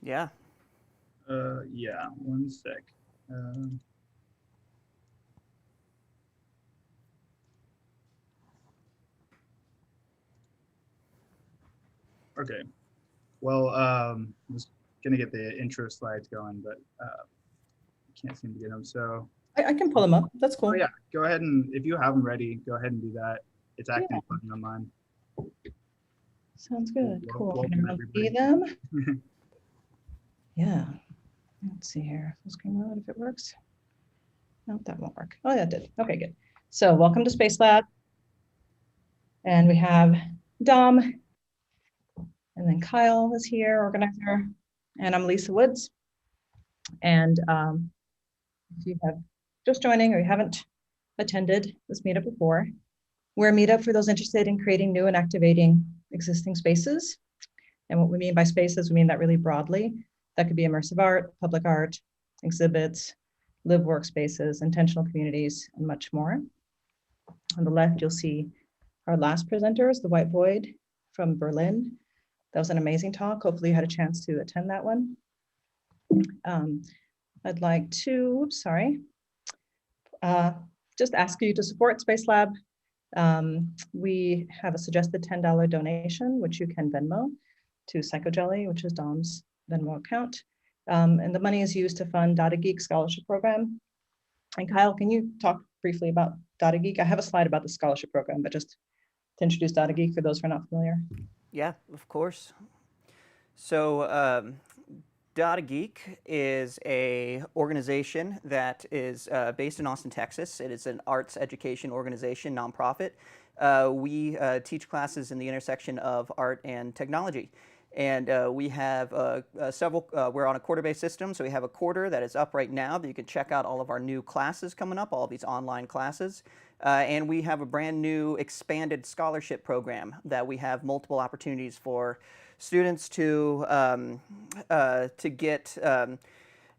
Yeah. Yeah, one sec. Um, okay. Well, I'm just gonna get the intro slides going, but can't seem to get them. So, I can pull them up. That's oh cool. yeah, go ahead and if you have them ready, go ahead and do that. It's Yeah. acting funny on mine. Sounds good. Cool. Can Welcome everyone see everybody. them? Yeah. Let's see here. Full screen mode if it works. No, that won't work. Oh, yeah, it did. Okay, good. So welcome to Space Lab. And we have Dom, and then Kyle is here, organizer, and I'm Lisa Woods. And if you have just joining or you haven't attended this meetup before, we're a meetup for those interested in creating new and activating existing spaces. And what we mean by spaces, we mean that really broadly. That could be immersive art, public art, exhibits, live workspaces, intentional communities, and much more. On the left, you'll see our last presenters, the White Void from Berlin. That was an amazing talk. Hopefully you had a chance to attend that one. I'd like to, just ask you to support Space Lab. We have a suggested $10 donation, which you can Venmo to Psychojelly, which is Dom's Venmo account. And the money is used to fund Data Geek Scholarship Program. And Kyle, can you talk briefly about Data Geek? I have a slide about the scholarship program, but just to introduce Data Geek for those who are not familiar. Yeah, of course. So Data Geek is a organization that is based in Austin, Texas. It is an arts education organization, nonprofit. We teach classes in the intersection of art and technology. And we have we're on a quarter-based system, so we have a quarter that is up right now that you can check out all of our new classes coming up, all of these online classes. And we have a brand new expanded scholarship program that we have multiple opportunities for students to get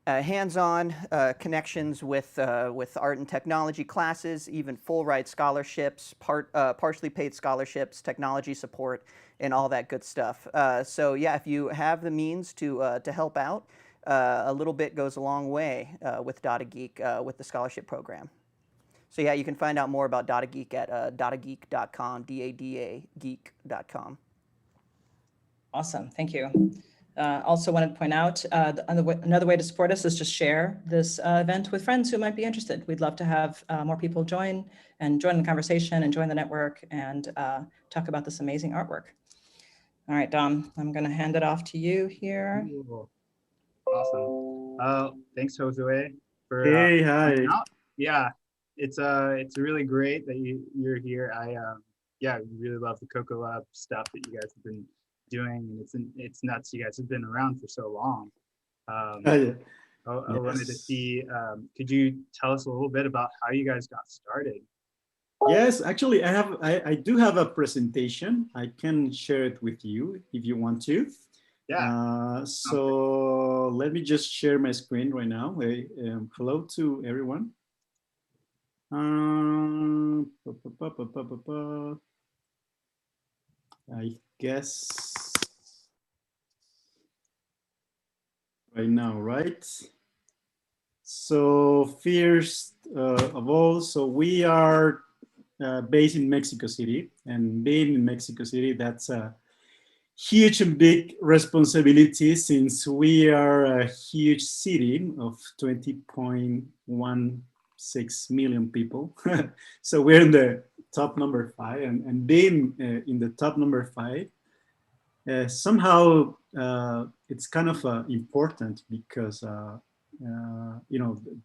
hands-on connections with art and technology classes, even full ride scholarships, partially paid scholarships, technology support, and all that good stuff. So yeah, if you have the means to help out, a little bit goes a long way with Data Geek with the scholarship program. So yeah, you can find out more about Data Geek at datageek.com, D-A-D-A geek.com. Awesome, thank you. Also wanted to point out, another way to support us is just share this event with friends who might be interested. We'd love to have more people join the conversation and join the network and talk about this amazing artwork. All right, Dom, I'm gonna hand it off to you here. Cool. Awesome. Thanks, Josue, for hey, hi. Yeah, it's really great that you're here. I really love the Cocolab stuff that you guys have been doing, and it's nuts. You guys have been around for so long. Yeah. I wanted to see, could you tell us a little bit about how you guys got started? Yes, actually, I do have a presentation. I can share it with you if you want to. Yeah. So let me just share my screen right now. Hello to everyone. I guess right now, right? So first of all, so we are based in Mexico City, and being in Mexico City, that's a huge and big responsibility since we are a huge city of 20.16 million people. So we're in the top number 5, and being in the top number 5, somehow it's kind of important because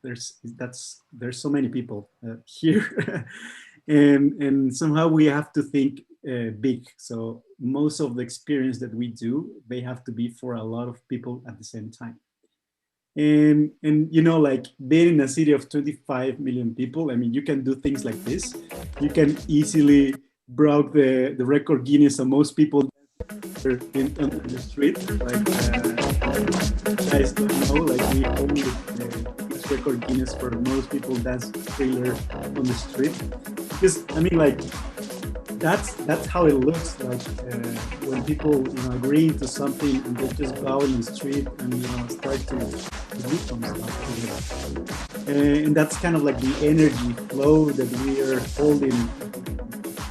there's so many people here. And somehow we have to think big. So most of the experience that we do, they have to be for a lot of people at the same time. And like being in a city of 25 million people, I mean, you can do things like this. You can easily break the record Guinness of most people on the street. Like guys don't know, like we own the record Guinness for most people dance thriller on the street. Because I mean, like that's how it looks like when people agree to something and they just go out in the street and start to do some stuff together. And that's kind of like the energy flow that we are holding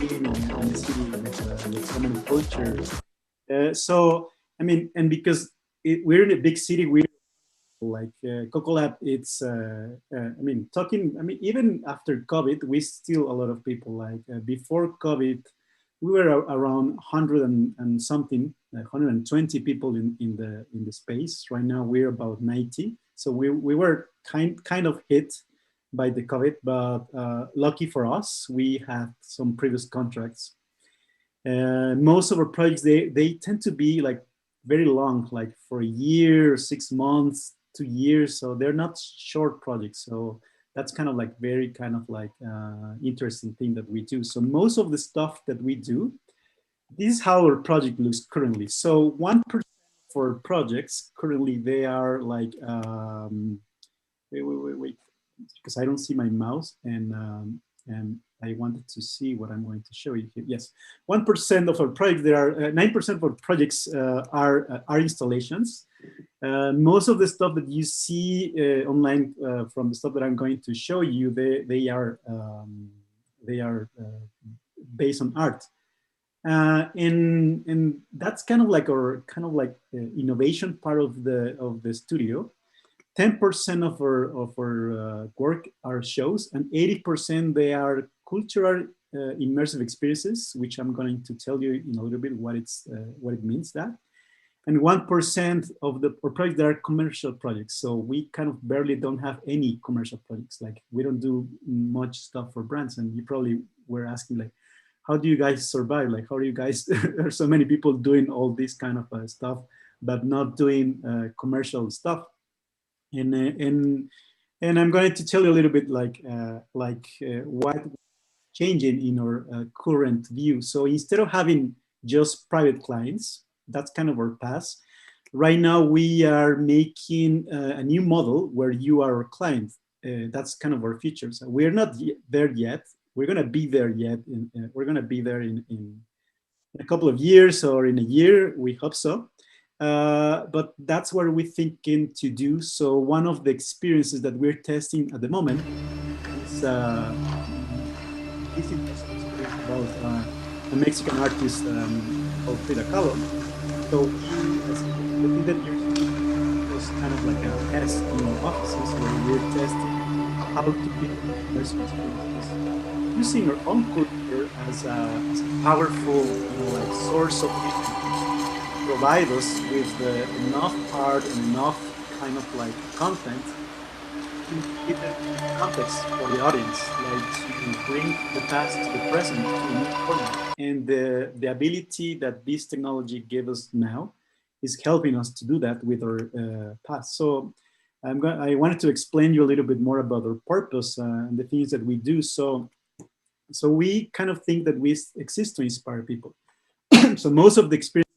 in the city with so many cultures. So I mean, and because we're in a big city, we like Cocolab, it's I mean, talking, I mean, even after COVID, we still a lot of people. Like before COVID, we were around 100 and something, like 120 people in the space. Right now, we're about 90. So we were kind of hit by the COVID, but lucky for us, we had some previous contracts. Most of our projects they tend to be like very long, like for a year, 6 months, 2 years. So they're not short projects. So that's kind of like very kind of like interesting thing that we do. So most of the stuff that we do, this is how our project looks currently. So 1% for projects currently they are like wait, because I don't see my mouse and I wanted to see what I'm going to show you here. Yes, 1% of our projects, there are 9% of our projects are installations. Most of the stuff that you see online from the stuff that I'm going to show you, they are based on art. And that's kind of like our innovation part of the studio. 10% of our work are shows, and 80% they are cultural immersive experiences, which I'm going to tell you in a little bit what it means that. And 1% of our projects that are commercial projects. So we kind of barely don't have any commercial projects. Like we don't do much stuff for brands. And you probably were asking like, how do you guys survive? Like, how do you guys, there are so many people doing all this kind of stuff, but not doing commercial stuff. And I'm going to tell you a little bit like what changing in our current view. So instead of having just private clients, that's kind of our past. Right now we are making a new model where you are our client. That's kind of our future. So we're not there yet. We're going to be there yet. We're going to be there in a couple of years or in a year. We hope so. But that's what we're thinking to do. So one of the experiences that we're testing at the moment is this is about a Mexican artist called Frida Kahlo. So the thing that you're seeing was kind of like a test in our offices where we're testing how to build immersive experiences using our own culture as a powerful, like source of provide us with enough art and enough kind of like content to give it context for the audience, like to bring the past to the present to a new format. And the ability that this technology gave us now is helping us to do that with our past. So I wanted to explain you a little bit more about our purpose and the things that we do. So we kind of think that we exist to inspire people. So most of the experience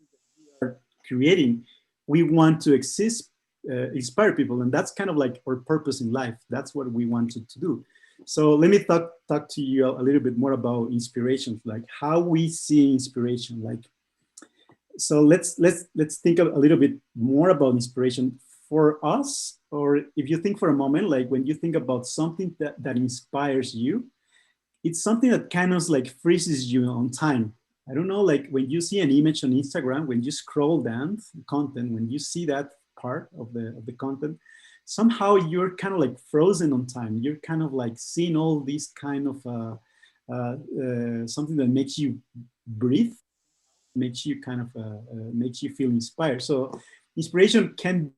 creating, we want to inspire people, and that's kind of like our purpose in life. That's what we wanted to do. So let me talk to you a little bit more about inspiration, like how we see inspiration. Like, so let's think a little bit more about inspiration for us. Or if you think for a moment, like when you think about something that inspires you, it's something that kind of like freezes you on time. I don't know, like when you see an image on Instagram, when you scroll down content, when you see that part of the content, somehow you're kind of like frozen on time. You're kind of like seeing all these kind of something that makes you breathe, makes you kind of makes you feel inspired. So inspiration can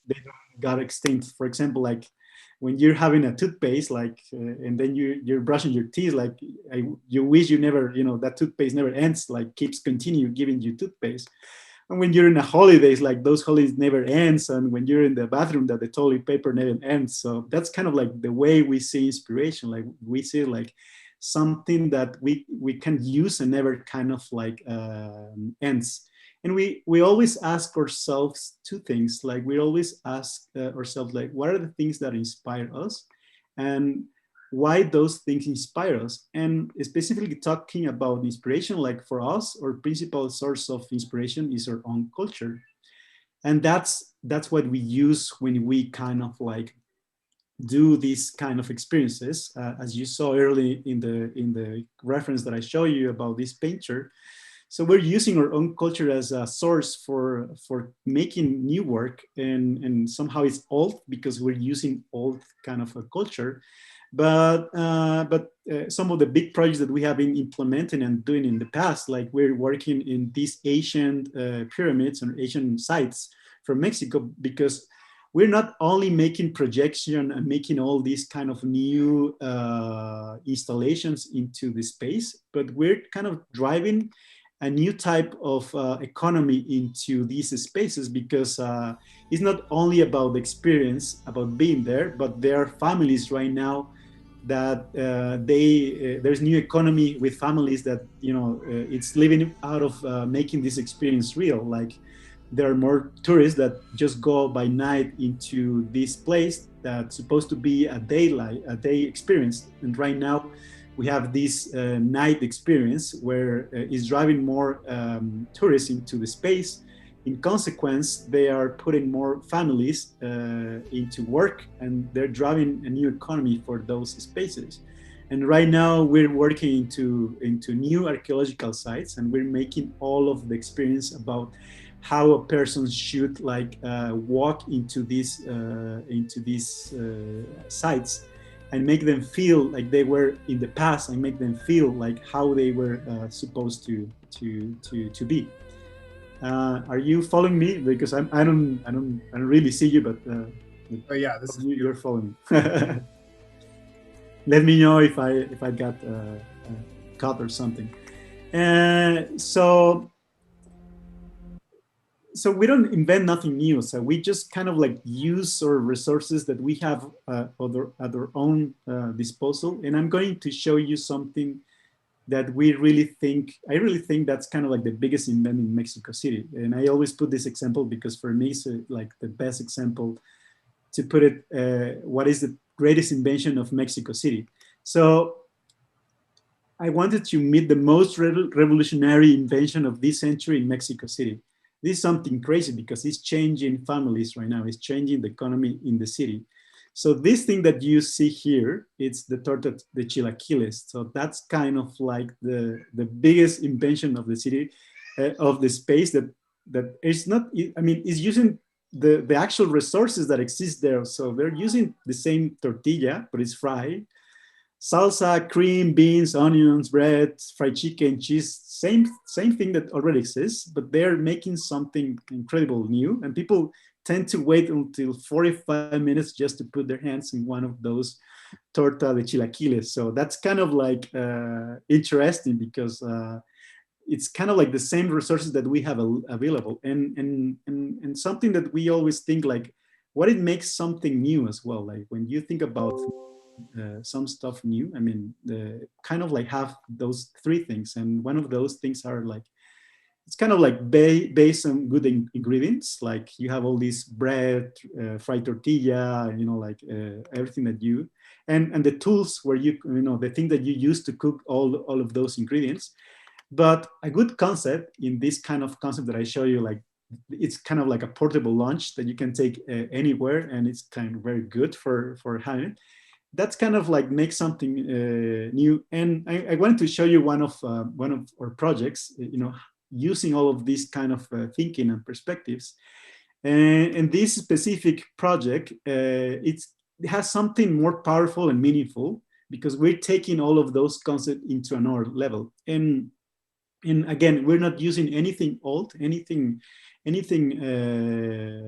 they don't got extinct. For example, like when you're having a toothpaste, like, and then you're brushing your teeth, like you wish you never, that toothpaste never ends, like keeps continue giving you toothpaste. And when you're in a holidays, like those holidays never ends. And when you're in the bathroom, that the toilet paper never ends. So that's kind of like the way we see inspiration. Like we see like something that we can use and never kind of like ends. And we always ask ourselves two things. Like we always ask ourselves, like, what are the things that inspire us? And why those things inspire us, and specifically talking about inspiration, like for us, our principal source of inspiration is our own culture, and that's what we use when we kind of like do these kind of experiences. As you saw early in the reference that I show you about this painter, so we're using our own culture as a source for making new work, and somehow it's old because we're using old kind of a culture. But some of the big projects that we have been implementing and doing in the past, like we're working in these ancient pyramids and ancient sites from Mexico, because we're not only making projection and making all these kind of new installations into the space, but we're kind of driving a new type of economy into these spaces, because it's not only about the experience, about being there, but there are families right now that there's new economy with families that it's living out of making this experience real. Like there are more tourists that just go by night into this place that's supposed to be a day experience, and right now we have this night experience where it's driving more tourists into the space. In consequence, they are putting more families into work, and they're driving a new economy for those spaces. And right now we're working into new archaeological sites, and we're making all of the experience about how a person should like walk into these sites and make them feel like they were in the past, and make them feel like how they were supposed to be. Are you following me? Because I don't really see you, but Oh yeah, this is you're following. Let me know if I got caught or something. So we don't invent nothing new. So we just kind of like use our resources that we have at our own disposal. And I'm going to show you something that I really think that's kind of like the biggest invent in Mexico City. And I always put this example because for me it's like the best example to put it, what is the greatest invention of Mexico City. So I wanted to meet the most revolutionary invention of this century in Mexico City. This is something crazy because it's changing families right now. It's changing the economy in the city. So this thing that you see here, it's the torta de chilaquiles. So that's kind of like the biggest invention of the city, of the space that is not, I mean, is using the actual resources that exist there. So they're using the same tortilla, but it's fried. Salsa, cream, beans, onions, bread, fried chicken, cheese, same thing that already exists, but they're making something incredible new, and people tend to wait until 45 minutes just to put their hands in one of those torta de chilaquiles. So that's kind of like interesting because it's kind of like the same resources that we have available, and something that we always think like, what it makes something new as well. Like when you think about some stuff new, I mean, kind of like have those three things, and one of those things are like, it's kind of like based on good ingredients. Like you have all this bread, fried tortilla, like everything that you, and the tools where the thing that you use to cook all of those ingredients. But a good concept in this kind of concept that I show you, like it's kind of like a portable lunch that you can take anywhere, and it's kind of very good for having it. That's kind of like make something new. And I wanted to show you one of our projects, using all of these kind of thinking and perspectives. And this specific project, it has something more powerful and meaningful because we're taking all of those concepts into another level. And again, we're not using anything old, anything anything.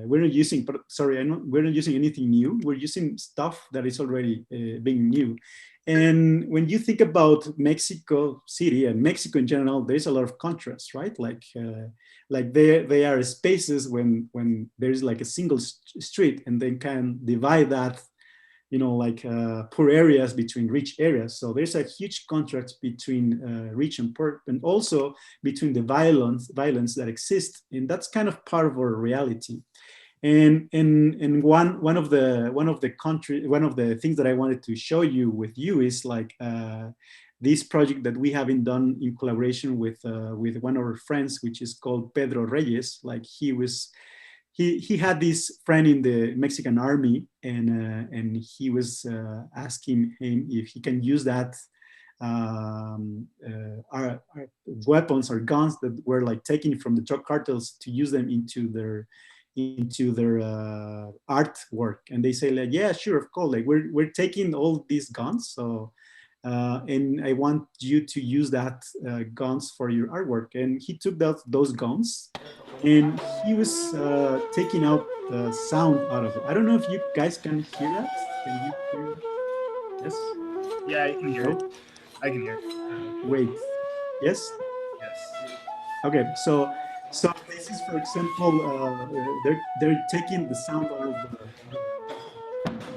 We're not using. Sorry, we're not using anything new. We're using stuff that is already being new. And when you think about Mexico City and Mexico in general, there's a lot of contrast, right? Like they are spaces when there's like a single street, and they can divide that, you know, like poor areas between rich areas. So there's a huge contrast between rich and poor, and also between the violence that exists, and that's kind of part of our reality. And one of the things that I wanted to show you with you is like this project that we haven't done in collaboration with one of our friends, which is called Pedro Reyes. Like he had this friend in the Mexican army, and he was asking him if he can use that our weapons or guns that were like taken from the drug cartels to use them into their artwork. And they say like, yeah, sure, of course, like we're taking all these guns, so and I want you to use that guns for your artwork. And he took those guns, and he was taking out the sound out of it. I don't know if you guys can hear that. Can you hear? Yes. Yeah, I can hear No? it. I can hear it. Wait. Yes. Yes. Okay. So this is, for example, they're taking the sound out of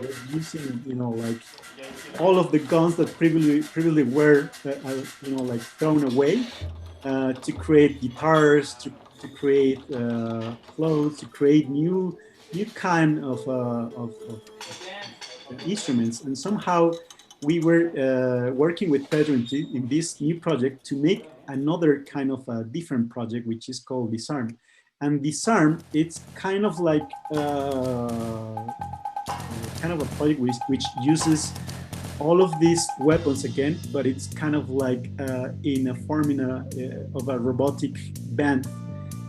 they're using, you know, like all of the guns that previously were, you know, like thrown away to create guitars, to create clothes, to create new kind of instruments. And somehow we were working with Pedro in this new project to make another kind of a different project, which is called Disarm. And Disarm, it's kind of like kind of a project which uses all of these weapons again, but it's kind of like in a form of a robotic band.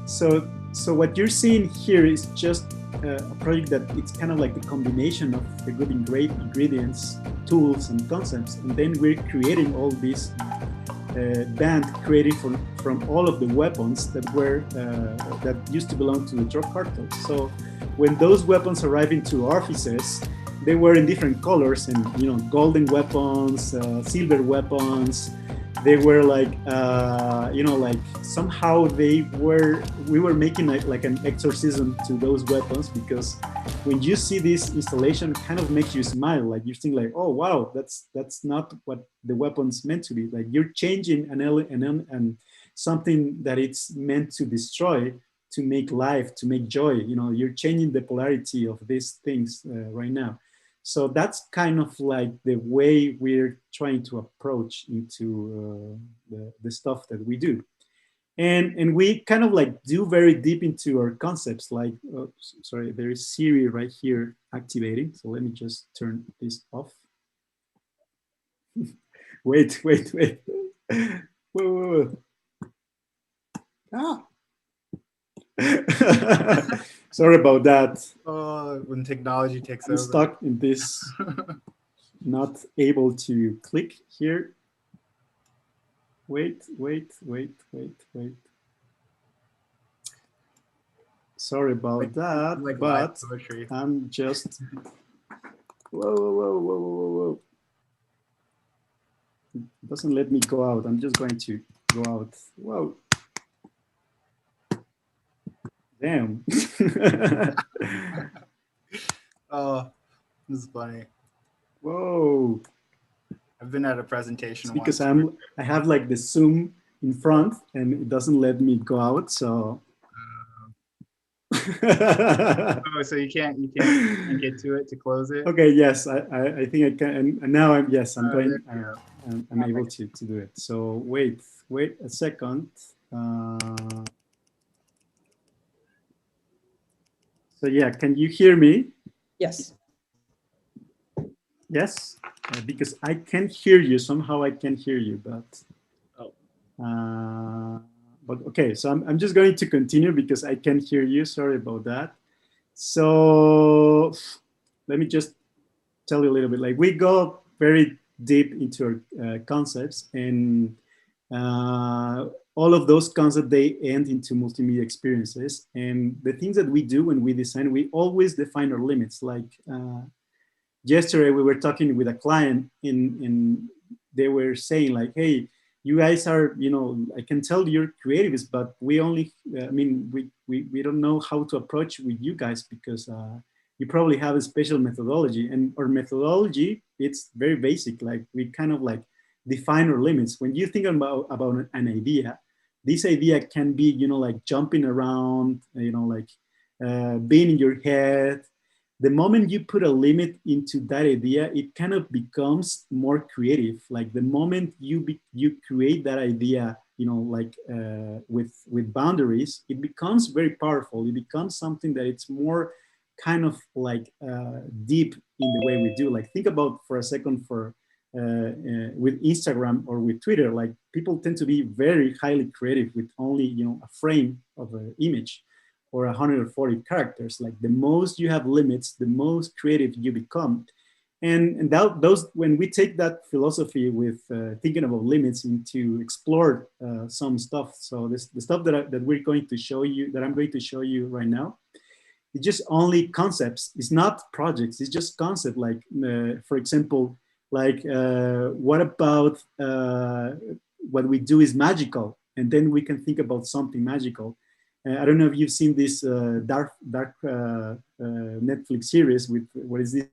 So what you're seeing here is just a project that it's kind of like the combination of the good ingredients, tools, and concepts, and then we're creating all these band created from all of the weapons that were that used to belong to the drug cartels. So when those weapons arrived into offices, they were in different colors, and you know, golden weapons, silver weapons. They were like, you know, like somehow we were making like an exorcism to those weapons, because when you see this installation, it kind of makes you smile. Like you think like, oh wow, that's not what the weapon's meant to be. Like you're changing and something that it's meant to destroy to make life, to make joy. You know, you're changing the polarity of these things right now. So that's kind of like the way we're trying to approach into the stuff that we do. And we kind of like do very deep into our concepts. Like, oh, sorry, there is Siri right here activating. So let me just turn this off. wait. Whoa. Ah. Sorry about that. Oh, when technology takes I'm over. stuck in this, not able to click here. Wait. Sorry about that, like but poetry. I'm just, whoa. It doesn't let me go out. I'm just going to go out. Whoa. Damn. Oh, this is funny. Whoa. I've been at a presentation It's because once. I have like the Zoom in front and it doesn't let me go out, so. Oh, so you can't get to it to close it? Okay, yes, I think I can, and now I'm going, there I'm able to do it. So wait a second. So yeah, can you hear me? Yes. Yes, because I can hear you. Somehow I can hear you, but okay. So I'm just going to continue because I can hear you. Sorry about that. So let me just tell you a little bit. Like we go very deep into our concepts, and all of those concepts, they end into multimedia experiences. And the things that we do when we design, we always define our limits. Like yesterday, we were talking with a client and they were saying like, hey, you guys are, I can tell you're creatives, but we only, we don't know how to approach with you guys because you probably have a special methodology. And our methodology, it's very basic. Like we kind of like define our limits. When you think about an idea, this idea can be, like jumping around, being in your head. The moment you put a limit into that idea, it kind of becomes more creative. Like the moment you create that idea, with boundaries, it becomes very powerful. It becomes something that it's more kind of like deep in the way we do. Like think about for a second with Instagram or with Twitter, like people tend to be very highly creative with only, a frame of an image or 140 characters. Like the most you have limits, the most creative you become. And those, when we take that philosophy with thinking about limits into explore some stuff. So the stuff that we're going to show you, that I'm going to show you right now, it's just only concepts. It's not projects. It's just concept. Like, for example, like what about what we do is magical, and then we can think about something magical. I don't know if you've seen this dark Netflix series with what is this,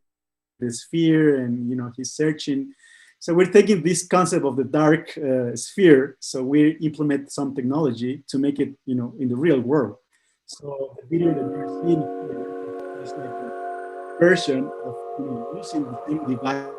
the sphere, and he's searching. So we're taking this concept of the dark sphere, so we implement some technology to make it, in the real world. So the video that you're seeing here is like a version of using the same device.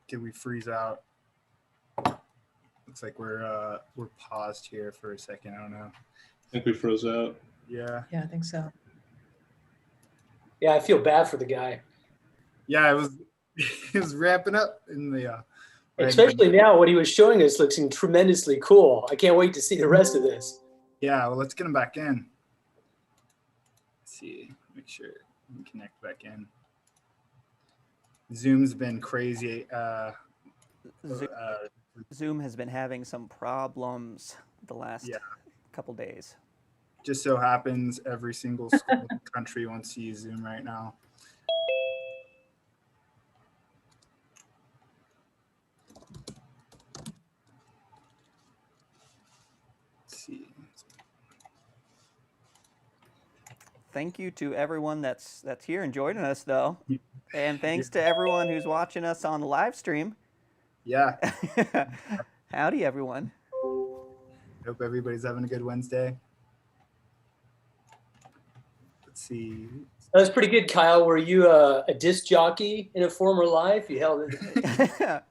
Did we freeze out? Looks like we're paused here for a second. I don't know. I think we froze out. Yeah. Yeah, I think so. Yeah, I feel bad for the guy. Yeah, it was ramping up in the Especially now, what he was showing us looks tremendously cool. I can't wait to see the rest of this. Yeah, well, let's get him back in. Let's see, make sure we can connect back in. Zoom's been crazy. Zoom has been having some problems the last couple days. Just so happens every single school in the country wants to use Zoom right now. Let's see. Thank you to everyone that's here and joining us, though. And thanks to everyone who's watching us on the live stream. Yeah. Howdy, everyone. Hope everybody's having a good Wednesday. Let's see. That was pretty good, Kyle. Were you a disc jockey in a former life? You held it.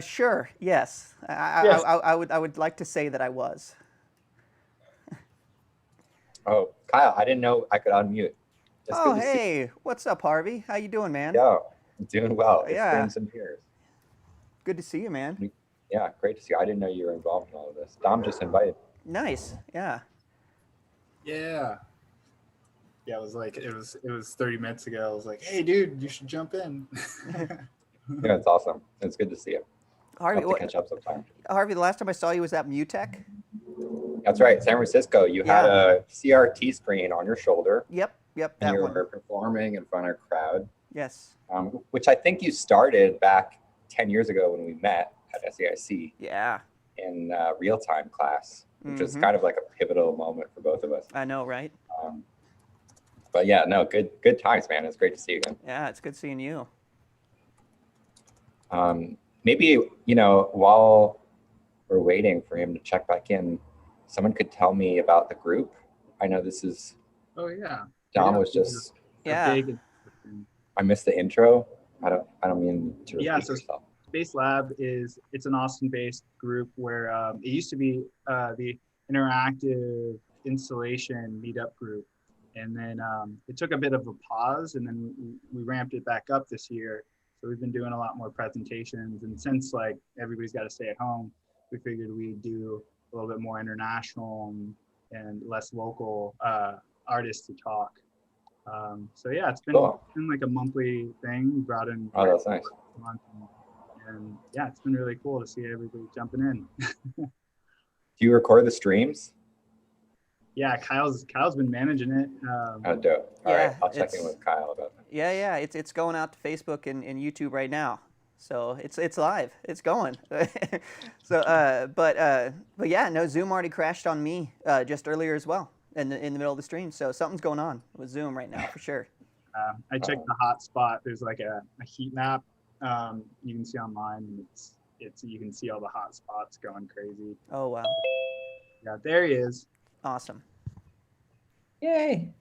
Sure. Yes. Yes. I would like to say that I was. Oh, Kyle, I didn't know I could unmute. It's Oh, good to see hey, what's up, Harvey? How you doing, man? you. Yo, I'm doing well. It's Yeah. been some years. Good to see you, man. Yeah, great to see you. I didn't know you were involved in all of this. Dom just invited. Nice. Yeah. Yeah. Yeah, it was 30 minutes ago. I was like, hey, dude, you should jump in. Yeah, it's awesome. It's good to see you. Harvey, Have to catch up sometime. Harvey, the last time I saw you was at Mutech. That's right, San Francisco. You had a CRT screen on your shoulder, Yep. and That you one. were performing in front of a crowd, Yes. which I think you started back 10 years ago when we met at SAIC Yeah. in real-time class, which was Mhm. kind of like a pivotal moment for both of us. I know, right? But yeah, no, good times, man. It's great to see you again. Yeah, it's good seeing you. Maybe, while we're waiting for him to check back in, someone could tell me about the group. I know this is, Oh, yeah. Dom was just, Yeah. I missed the intro. I don't mean to repeat so yourself. Space Lab it's an Austin-based group where it used to be the interactive installation meetup group. And then it took a bit of a pause, and then we ramped it back up this year. So we've been doing a lot more presentations. And since like everybody's got to stay at home, we figured we'd do a little bit more international and less local artists to talk. So yeah, it's been like a monthly thing. We brought in Oh, that's nice. month and yeah, it's been really cool to see everybody jumping in. Do you record the streams? Yeah, Kyle's been managing it. Oh, dope. All right, Yeah, I'll check in with Kyle about that. Yeah, it's going out to Facebook and YouTube right now. So it's live. It's going. So but yeah, no, Zoom already crashed on me just earlier as well in the middle of the stream. So something's going on with Zoom right now for sure. I checked the hotspot. There's like a heat map you can see online, and it's you can see all the hot spots going crazy. Oh wow. Yeah, there he is. Awesome. Yay.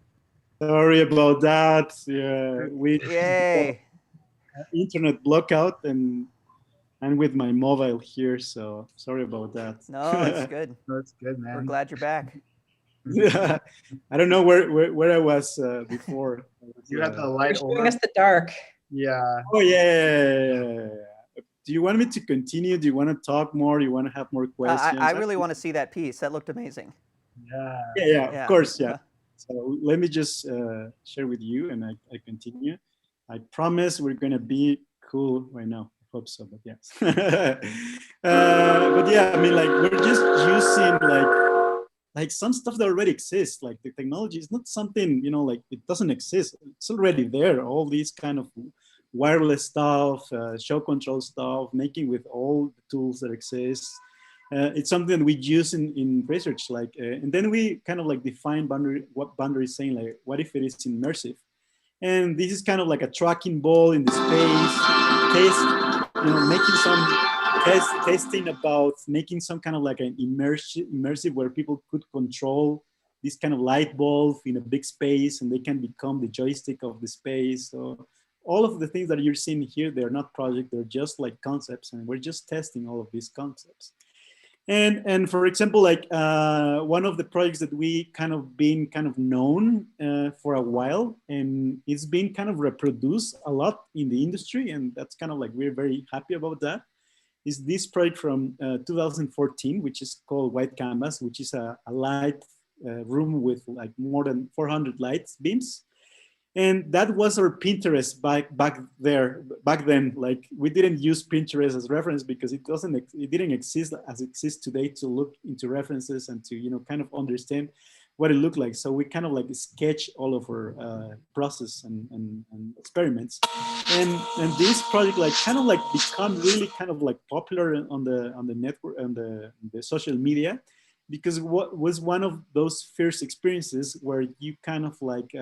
Sorry about that. Yeah, we Yay. internet blockout and with my mobile here, so sorry about that. No, it's good. That's good, man. We're glad you're back. Yeah, I don't know where I was before. You had the light Showing over. us the dark. Yeah. Oh yeah. Do you want me to continue? Do you want to talk more? Do you want to have more questions? I really want to see that piece. That looked amazing. Yeah. Yeah, of course, yeah. So let me just share with you, and I continue. I promise we're gonna be cool right now. I hope so, but yes. But yeah, I mean, like we're just using like some stuff that already exists. Like the technology is not something, you know, like it doesn't exist. It's already there. All these kind of wireless stuff, show control stuff, making with all the tools that exist. It's something we use in research, like, and then we kind of like define what boundary is saying, like, what if it is immersive? And this is kind of like a tracking ball in the space, making some testing about making some kind of like an immersive where people could control this kind of light bulb in a big space, and they can become the joystick of the space. So all of the things that you're seeing here, they're not projects, they're just like concepts, and we're just testing all of these concepts. And for example, like one of the projects that we been known for a while, and it's been kind of reproduced a lot in the industry, and that's kind of like, we're very happy about that, is this project from 2014, which is called White Canvas, which is a light room with like more than 400 light beams. And that was our Pinterest back then. Like we didn't use Pinterest as reference because it didn't exist as it exists today to look into references and to, you know, kind of understand what it looked like. So we kind of like sketch all of our process and experiments. And this project like kind of like become really kind of like popular on the network, on the social media, because what was one of those first experiences where you kind of like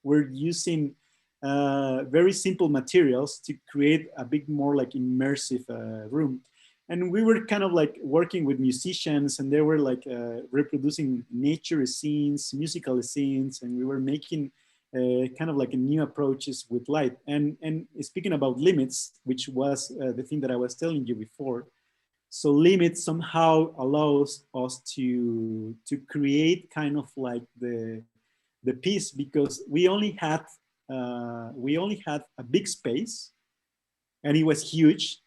we're using very simple materials to create a bit more like immersive room. And we were kind of like working with musicians, and they were like reproducing nature scenes, musical scenes, and we were making kind of like new approaches with light. And speaking about limits, which was the thing that I was telling you before. So limits somehow allows us to create kind of like the piece, because we only had a big space, and it was huge.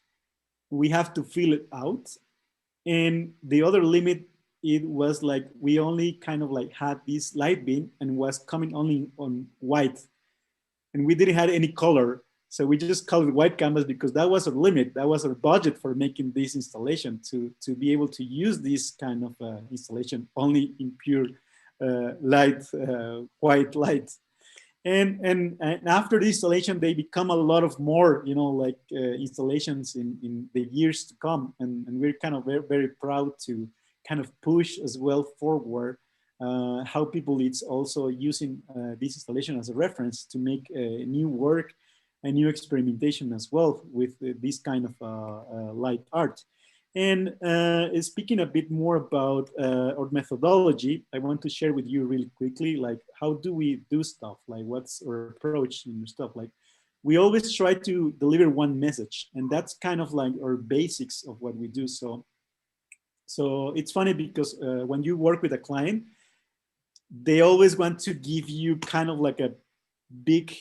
We have to fill it out, and the other limit, it was like we only kind of like had this light beam and was coming only on white, and we didn't have any color. So we just called it White Canvas because that was our limit. That was our budget for making this installation, to be able to use this kind of installation only in pure light, white light. And after the installation, they become a lot of more, you know, like installations in the years to come. And we're kind of very, very proud to kind of push as well forward how people it's also using this installation as a reference to make new work and new experimentation as well with this kind of light art. And speaking a bit more about our methodology, I want to share with you really quickly, like, how do we do stuff? Like, what's our approach and stuff? Like, we always try to deliver one message, and that's kind of like our basics of what we do. So it's funny because when you work with a client, they always want to give you kind of like a big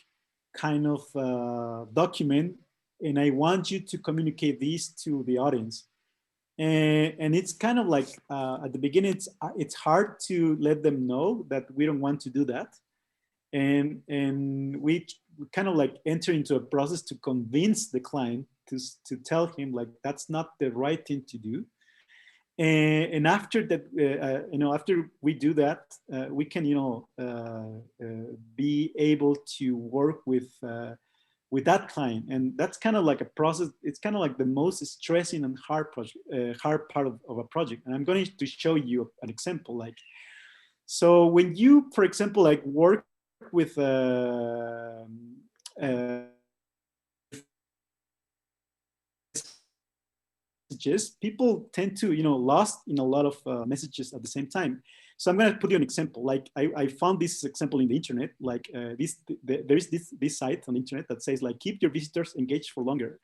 kind of document, and I want you to communicate this to the audience. And it's kind of like at the beginning, it's hard to let them know that we don't want to do that, and we kind of like enter into a process to convince the client to tell him like that's not the right thing to do. And after that, after we do that, we can, be able to work with that client, and that's kind of like a process. It's kind of like the most stressing and hard part of a project. And I'm going to show you an example. Like, so when you, for example, like work with messages, people tend to, lost in a lot of messages at the same time. So I'm going to put you an example. Like I found this example in the internet. Like there is this site on the internet that says like, keep your visitors engaged for longer.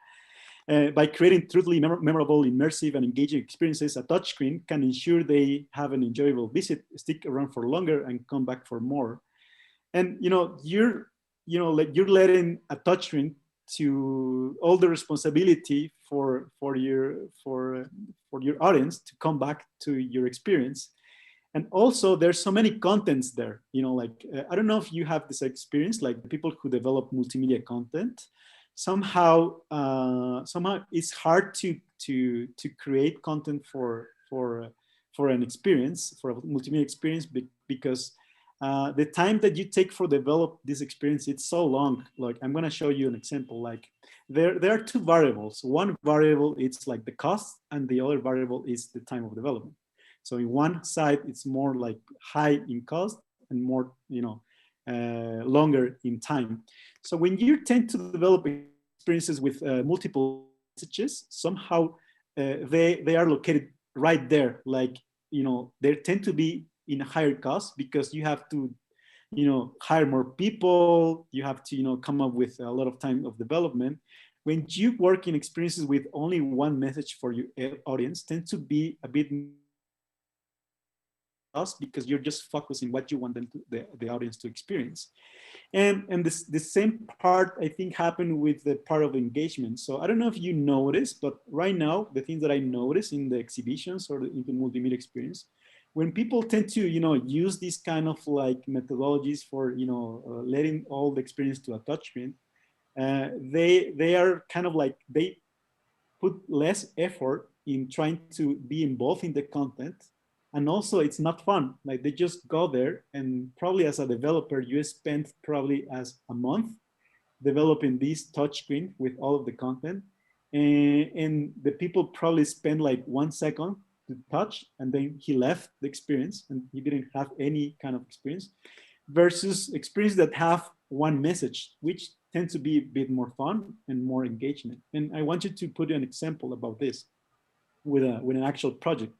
By creating truly memorable, immersive, and engaging experiences, a touchscreen can ensure they have an enjoyable visit, stick around for longer, and come back for more. And you're letting a touchscreen to all the responsibility for your audience to come back to your experience. And also there's so many contents there, I don't know if you have this experience, like the people who develop multimedia content, somehow it's hard to create content for an experience, for a multimedia experience, because the time that you take for develop this experience, it's so long. Like I'm going to show you an example. Like there are two variables. One variable is like the cost, and the other variable is the time of development. So in one side, it's more like high in cost and more, longer in time. So when you tend to develop experiences with multiple messages, somehow they are located right there. Like, they tend to be in a higher cost because you have to, hire more people. You have to, come up with a lot of time of development. When you work in experiences with only one message for your audience, tend to be a bit because you're just focusing what you want them to, the audience to experience. And the same part, I think, happened with the part of engagement. So I don't know if you notice, but right now, the things that I notice in the exhibitions or in the multimedia experience, when people tend to, use these kind of like methodologies for, letting all the experience to a touchscreen, they are kind of like, they put less effort in trying to be involved in the content. And also it's not fun. Like they just go there, and probably as a developer, you spend probably as a month developing this touchscreen with all of the content. And the people probably spend like 1 second to touch, and then he left the experience and he didn't have any kind of experience, versus experiences that have one message, which tends to be a bit more fun and more engagement. And I want you to put an example about this with an actual project.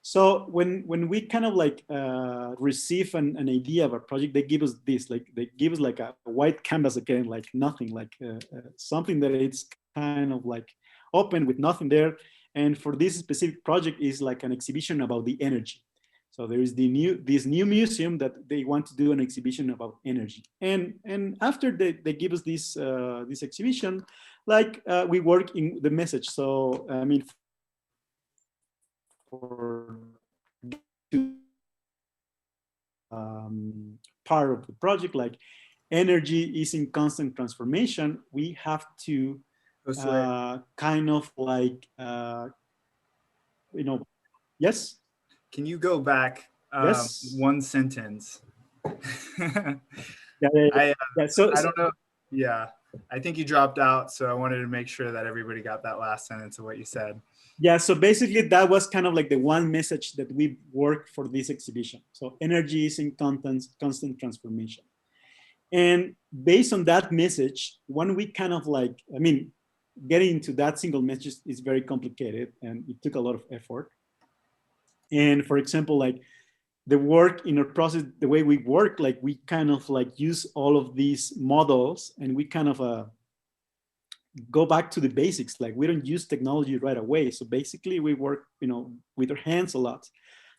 So when we kind of like receive an idea of a project, they give us this, like they give us like a white canvas again, like nothing, like something that it's kind of like open with nothing there. And for this specific project is like an exhibition about the energy. So there is this new museum that they want to do an exhibition about energy. And after they give us this this exhibition, like we work in the message. So I mean, for part of the project, like energy is in constant transformation, we have to kind of like yes, Can you go back yes, one sentence? yeah. So I don't know. Yeah, I think you dropped out, so I wanted to make sure that everybody got that last sentence of what you said. Yeah, so basically that was kind of like the one message that we worked for this exhibition. So energy is in constant transformation. And based on that message, when we kind of like, I mean, getting into that single message is very complicated and it took a lot of effort. And for example, like the work in our process, the way we work, like we kind of like use all of these models and we kind of go back to the basics. Like we don't use technology right away. So basically we work, with our hands a lot.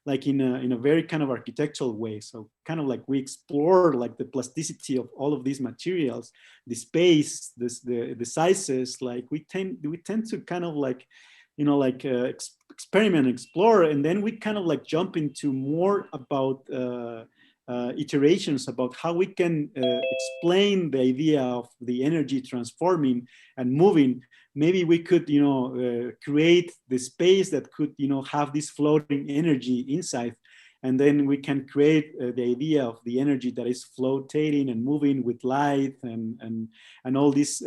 like in a very kind of architectural way. So kind of like we explore like the plasticity of all of these materials, the space, the sizes. Like we tend to kind of like, you know, like experiment, explore, and then we kind of like jump into more about iterations about how we can explain the idea of the energy transforming and moving. Maybe we could, you know, create the space that could, you know, have this floating energy inside. And then we can create the idea of the energy that is floating and moving with light and all these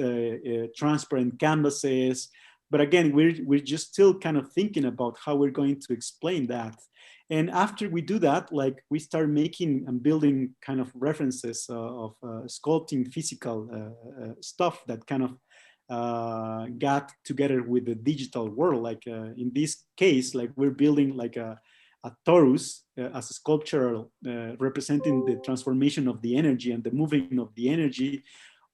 transparent canvases. But again, we're just still kind of thinking about how we're going to explain that. And after we do that, like we start making and building kind of references of sculpting physical stuff that kind of got together with the digital world. Like in this case, like we're building like a torus as a sculpture representing the transformation of the energy and the moving of the energy,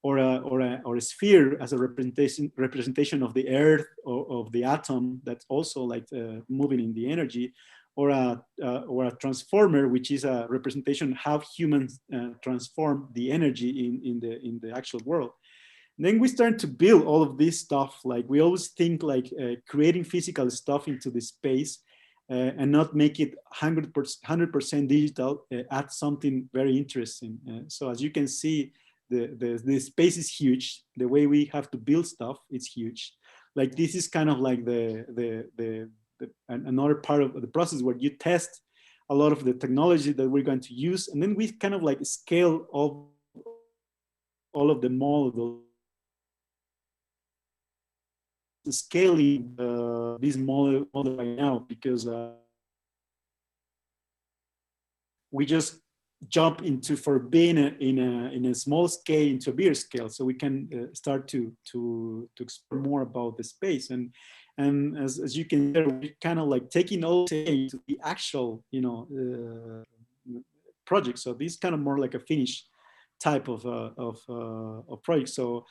or a sphere as a representation of the earth or of the atom that's also like moving in the energy, or a transformer, which is a representation of how humans transform the energy in the actual world. And then we start to build all of this stuff. Like we always think like creating physical stuff into the space and not make it 100% digital, add something very interesting. So as you can see, the space is huge. The way we have to build stuff is huge. Like this is kind of like another part of the process where you test a lot of the technology that we're going to use, and then we kind of like scale all of the models, scaling this model right now, because we just jump into for being in a small scale into a bigger scale, so we can start to explore more about the space. And as you can hear, we're kind of like taking all into the actual, you know, project. So this is kind of more like a finished type of project. So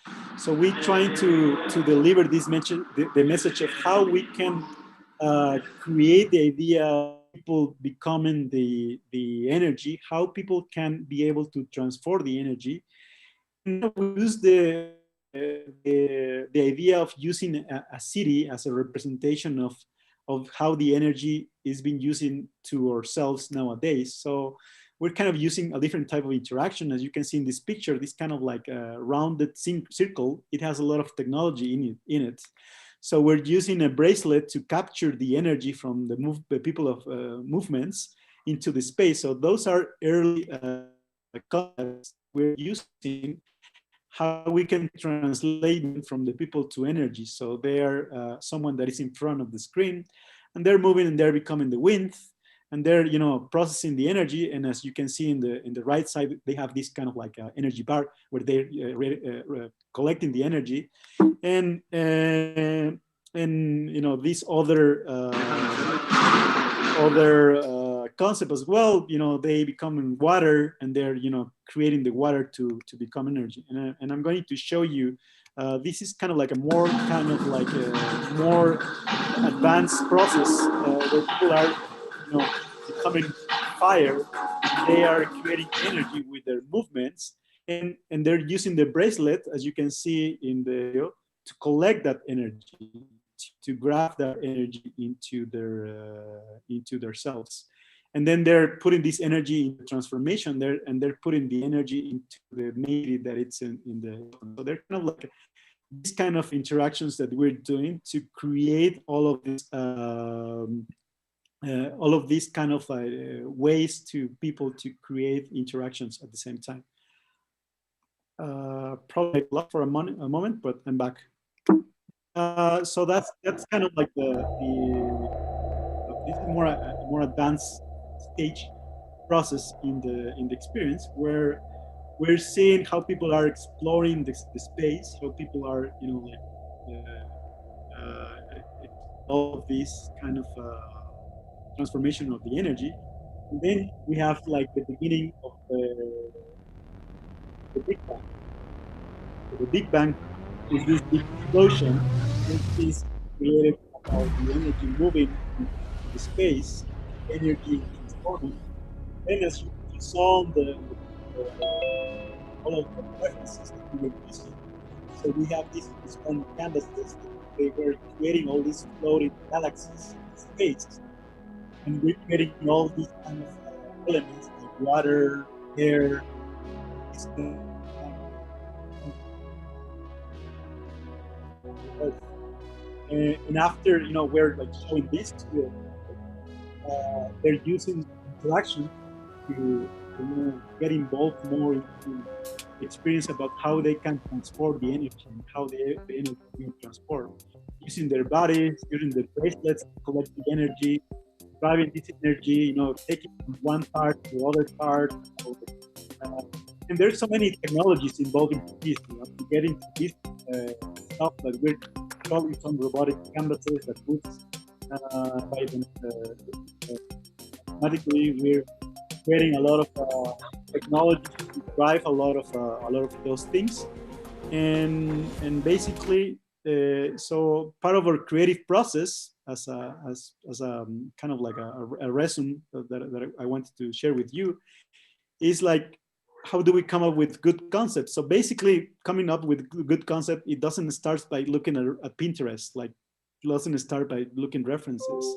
we're trying to deliver this message, the message of how we can create the idea of people becoming the energy, how people can be able to transform the energy. And we use the idea of using a city as a representation of how the energy is being used to ourselves nowadays. So we're kind of using a different type of interaction. As you can see in this picture, this kind of like a rounded circle, it has a lot of technology in it. So we're using a bracelet to capture the energy from the people of movements into the space. So those are early concepts we're using, how we can translate them from the people to energy. So they are someone that is in front of the screen, and they're moving and they're becoming the wind, and they're, you know, processing the energy. And as you can see in the right side, they have this kind of like energy bar where they're collecting the energy, and you know, these other concept as well. You know, they become in water, and they're, you know, creating the water to become energy. And I'm going to show you. This is kind of like a more kind of like a more advanced process where people are, you know, becoming fire. They are creating energy with their movements, and they're using the bracelet, as you can see in the video, to collect that energy, to grab that energy into their selves. And then they're putting this energy into transformation there, and they're putting the energy into the media that it's in the. So they're kind of like these kind of interactions that we're doing to create all of these kind of ways to people to create interactions at the same time. Probably lost for a moment, but I'm back. So that's kind of like this is more advanced stage process in the experience, where we're seeing how people are exploring the space, how people are, you know, like all of this kind of transformation of the energy. And then we have like the beginning of the Big Bang. So the Big Bang is this big explosion, which is created about the energy moving into the space. energy transforming. And as you saw on all of the references that we were using, so we have these one canvases that they were creating all these floating galaxies in space, and we're creating all these kind of elements like water, air, this kind of, and after we're like showing this to them, they're using interaction to get involved more into experience about how they can transport the energy and how the energy can transport using their bodies, using their bracelets to collect the energy, driving this energy, taking from one part to the other part. And there's so many technologies involved in this, to get into this stuff that we're showing some robotic canvases that moves by them automatically. We're creating a lot of technology to drive a lot of those things, and basically, so part of our creative process as a kind of like a resume that I wanted to share with you is like, how do we come up with good concepts? So basically, coming up with good concept, it doesn't start by looking at Pinterest. Like, it doesn't start by looking references.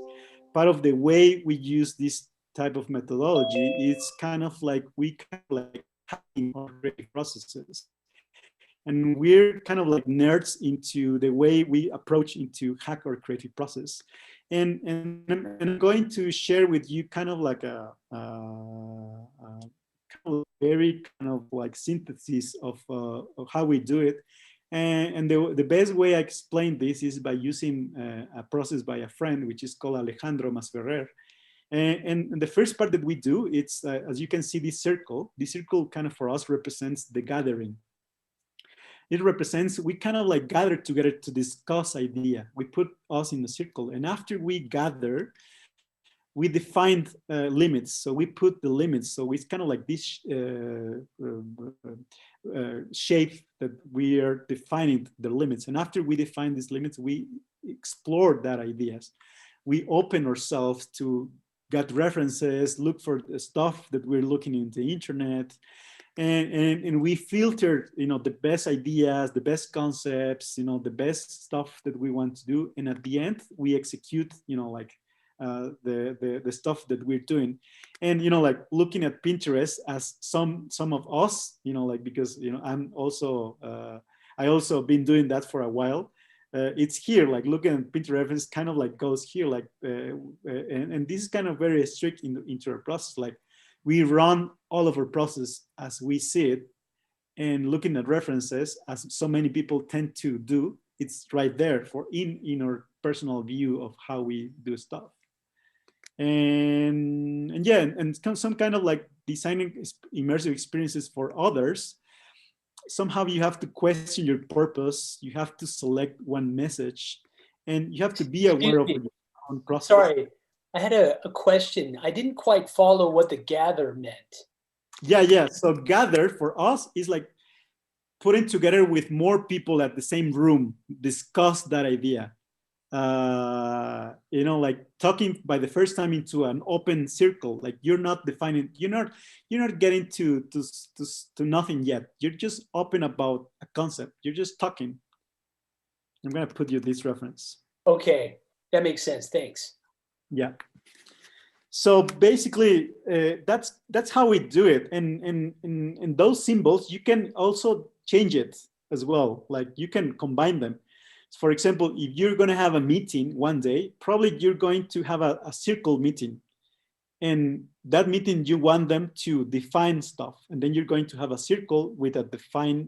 Part of the way we use this type of methodology is kind of like we kind of like hacking our creative processes, and we're kind of like nerds into the way we approach into hack our creative process. And I'm going to share with you kind of like a very kind of like synthesis of how we do it. And the best way I explain this is by using a process by a friend, which is called Alejandro Masferrer. And the first part that we do, it's as you can see, this circle kind of for us represents the gathering. It represents, we kind of like gather together to discuss idea. We put us in a circle, and after we gather, we defined limits. So we put the limits. So it's kind of like this shape that we are defining the limits. And after we define these limits, we explore that ideas. We open ourselves to get references, look for the stuff that we're looking in the internet, and we filter, the best ideas, the best concepts, the best stuff that we want to do. And at the end, we execute, like the stuff that we're doing. And like looking at Pinterest as some of us, like, because I'm also I also been doing that for a while. It's here, like looking at Pinterest kind of like goes here, like and this is kind of very strict into our process. Like, we run all of our process as we see it, and looking at references, as so many people tend to do, it's right there for in our personal view of how we do stuff. And yeah, and some kind of like designing immersive experiences for others. Somehow you have to question your purpose, you have to select one message, and you have to be aware of your own process. Sorry, I had a question. I didn't quite follow what the gather meant. Yeah. So gather for us is like putting together with more people at the same room, discuss that idea. Like talking by the first time into an open circle. Like, you're not defining, you're not getting to nothing yet. You're just open about a concept. You're just talking. I'm gonna put you this reference. Okay, that makes sense. Thanks. Yeah. So basically, that's how we do it. And those symbols, you can also change it as well. Like, you can combine them. For example, if you're going to have a meeting one day, probably you're going to have a circle meeting. And that meeting, you want them to define stuff. And then you're going to have a circle with a defined,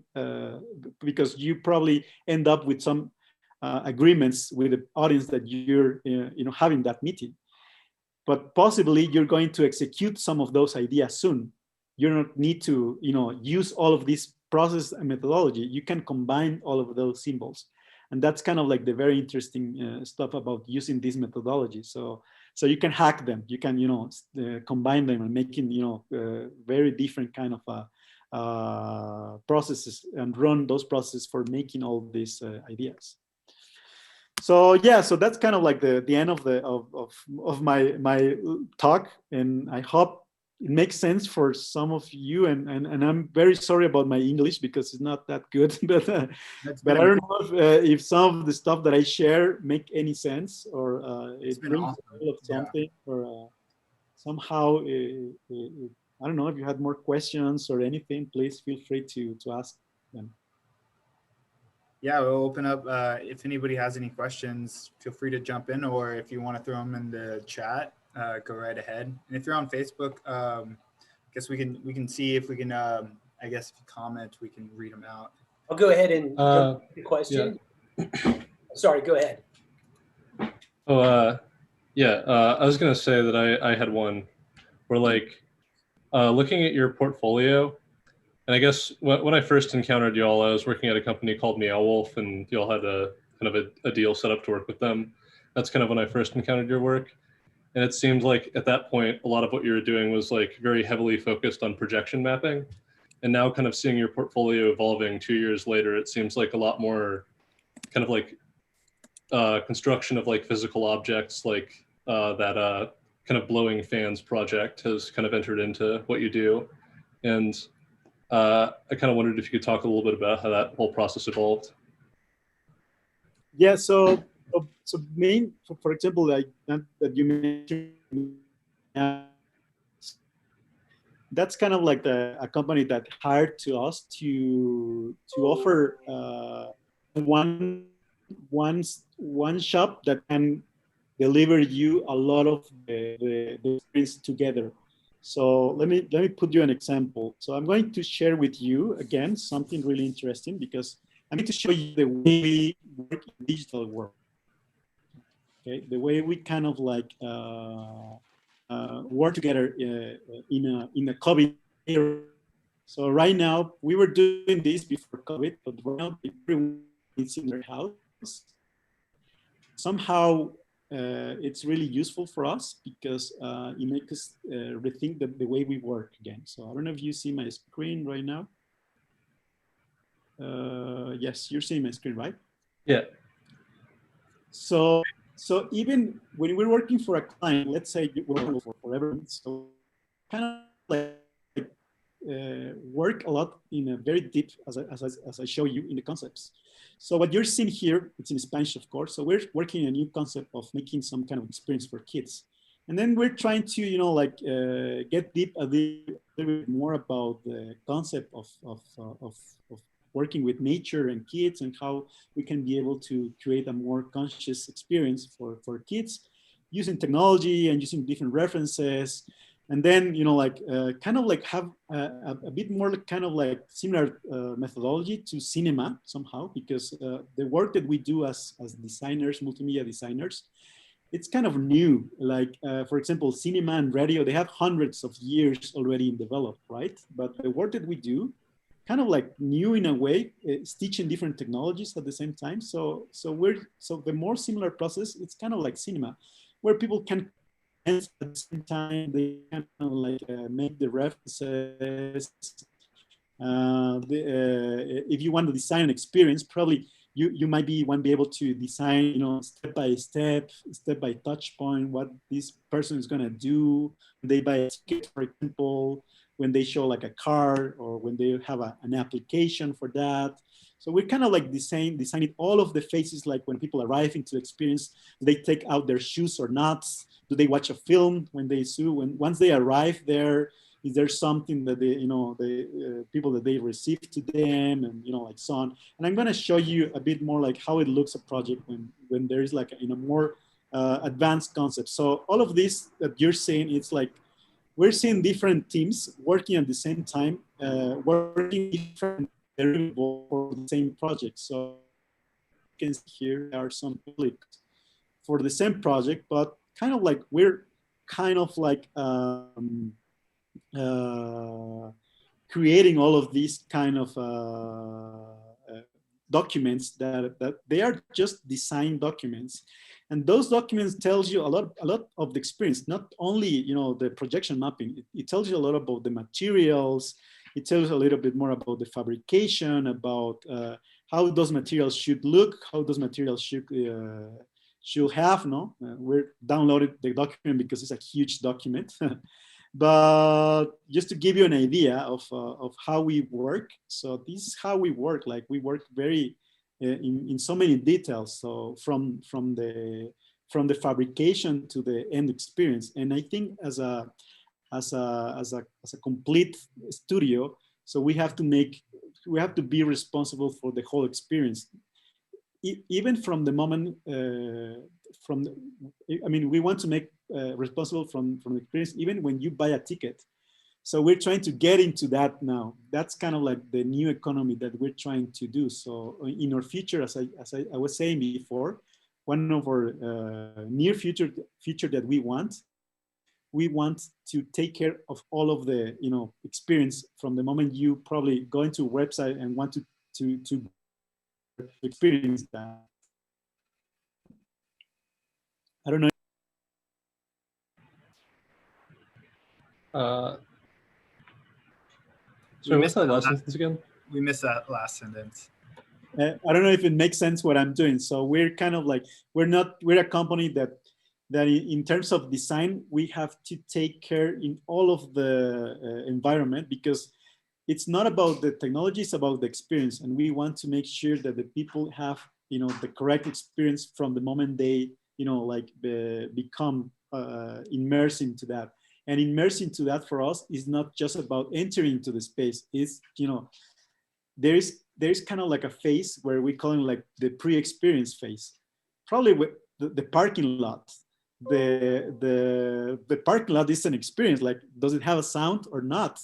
because you probably end up with some agreements with the audience that you're having that meeting. But possibly you're going to execute some of those ideas soon. You don't need to use all of this process and methodology. You can combine all of those symbols. And that's kind of like the very interesting stuff about using this methodology. So you can hack them. You can combine them and making very different kind of processes, and run those processes for making all these ideas. So yeah, so that's kind of like the end of the of my talk, and I hope it makes sense for some of you. And I'm very sorry about my English because it's not that good, That's but I been don't know if some of the stuff that I share make any sense, or it's it been brings awesome. a little of Yeah. something, or somehow I don't know if you had more questions or anything. Please feel free to ask them. Yeah, we'll open up. If anybody has any questions, feel free to jump in, or if you want to throw them in the chat, go right ahead. And if you're on Facebook, I guess we can see if we can. I guess if you comment, we can read them out. I'll go ahead and jump to the question. Sorry, go ahead. I was gonna say that I had one where, like, looking at your portfolio, and I guess when I first encountered y'all, I was working at a company called Meow Wolf, and y'all had a kind of a deal set up to work with them. That's kind of when I first encountered your work. And it seemed like at that point, a lot of what you were doing was like very heavily focused on projection mapping. And now kind of seeing your portfolio evolving 2 years later, it seems like a lot more kind of like construction of like physical objects, like that kind of blowing fans project has kind of entered into what you do. And I kind of wondered if you could talk a little bit about how that whole process evolved. Yeah, so for example, like that you mentioned, that's kind of like a company that hired to us to offer one shop that can deliver you a lot of the experience together. So let me put you an example. So I'm going to share with you again something really interesting, because I'm going to show you the way we work in digital world. Okay, the way we kind of like work together in a COVID era. So right now we were doing this before COVID, but right now everyone is in their house. Somehow it's really useful for us because it makes us rethink the way we work again. So I don't know if you see my screen right now. Yes, you're seeing my screen, right? Yeah. So even when we're working for a client, let's say we're working for forever, so kind of like work a lot in a very deep, as I show you in the concepts. So what you're seeing here, it's in Spanish, of course. So we're working a new concept of making some kind of experience for kids. And then we're trying to, like get deep a little bit more about the concept of working with nature and kids, and how we can be able to create a more conscious experience for kids using technology and using different references. And then, like kind of like have a bit more kind of like similar methodology to cinema somehow, because the work that we do as designers, multimedia designers, it's kind of new. Like, for example, cinema and radio, they have hundreds of years already in developed, right? But the work that we do, kind of like new in a way, stitching different technologies at the same time. So the more similar process, it's kind of like cinema, where people can at the same time they kind of like make the references. If you want to design an experience, probably you might be able to design, step by step by touch point, what this person is gonna do. They buy a ticket, for example, when they show like a card, or when they have an application for that. So we're kind of like designing all of the phases, like when people arrive into the experience, do they take out their shoes or not? Do they watch a film when they once they arrive there? Is there something that the people that they receive to them, and like so on? And I'm going to show you a bit more like how it looks a project when there is like a more advanced concept. So all of this that you're seeing, it's like we're seeing different teams working at the same time, working different variables for the same project. So you can see here there are some publics for the same project, but kind of like we're kind of like creating all of these kind of documents that they are just design documents. And those documents tells you a lot of the experience, not only the projection mapping. It tells you a lot about the materials. It tells you a little bit more about the fabrication, about how those materials should look, how those materials should have. No, we're downloaded the document because it's a huge document. But just to give you an idea of how we work, so this is how we work. Like we work very in so many details. So from the fabrication to the end experience. And I think as a complete studio, so we have to be responsible for the whole experience. Even from the moment, we want to make responsible from the experience, even when you buy a ticket. So we're trying to get into that now. That's kind of like the new economy that we're trying to do. So in our future, as I was saying before, one of our near future that we want to take care of all of the experience from the moment you probably go into a website and want to experience that. I don't know. Sorry, what's that last sentence again? We missed that last sentence. I don't know if it makes sense what I'm doing. So we're kind of like, we're a company that in terms of design, we have to take care in all of the environment, because it's not about the technology, it's about the experience. And we want to make sure that the people have, the correct experience from the moment they, become immersed into that. And immersed into that for us is not just about entering into the space. It's, there's kind of like a phase where we call it like the pre-experience phase. Probably with the parking lot. The parking lot is an experience. Like, does it have a sound or not?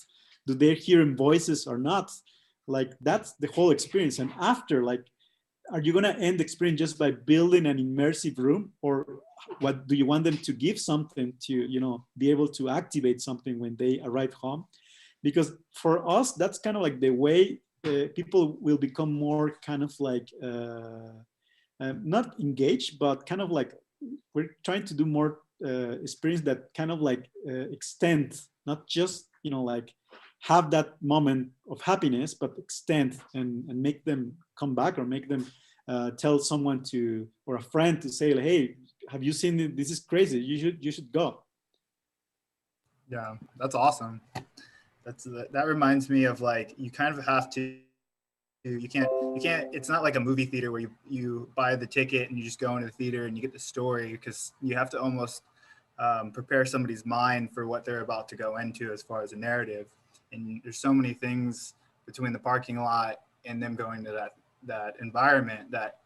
Do they hear voices or not? Like, that's the whole experience. And after, like, are you gonna end the experience just by building an immersive room, or what do you want them to give something to, be able to activate something when they arrive home? Because for us, that's kind of like the way people will become more kind of like, not engaged, but kind of like, we're trying to do more experience that kind of like extend, not just, like have that moment of happiness, but extend and make them come back, or make them tell someone or a friend to say, like, hey, have you seen it? This is crazy. You should go. Yeah, that's awesome. That reminds me of, like, you kind of have to, you can't, it's not like a movie theater where you buy the ticket and you just go into the theater and you get the story, because you have to almost prepare somebody's mind for what they're about to go into as far as a narrative. And there's so many things between the parking lot and them going to that environment that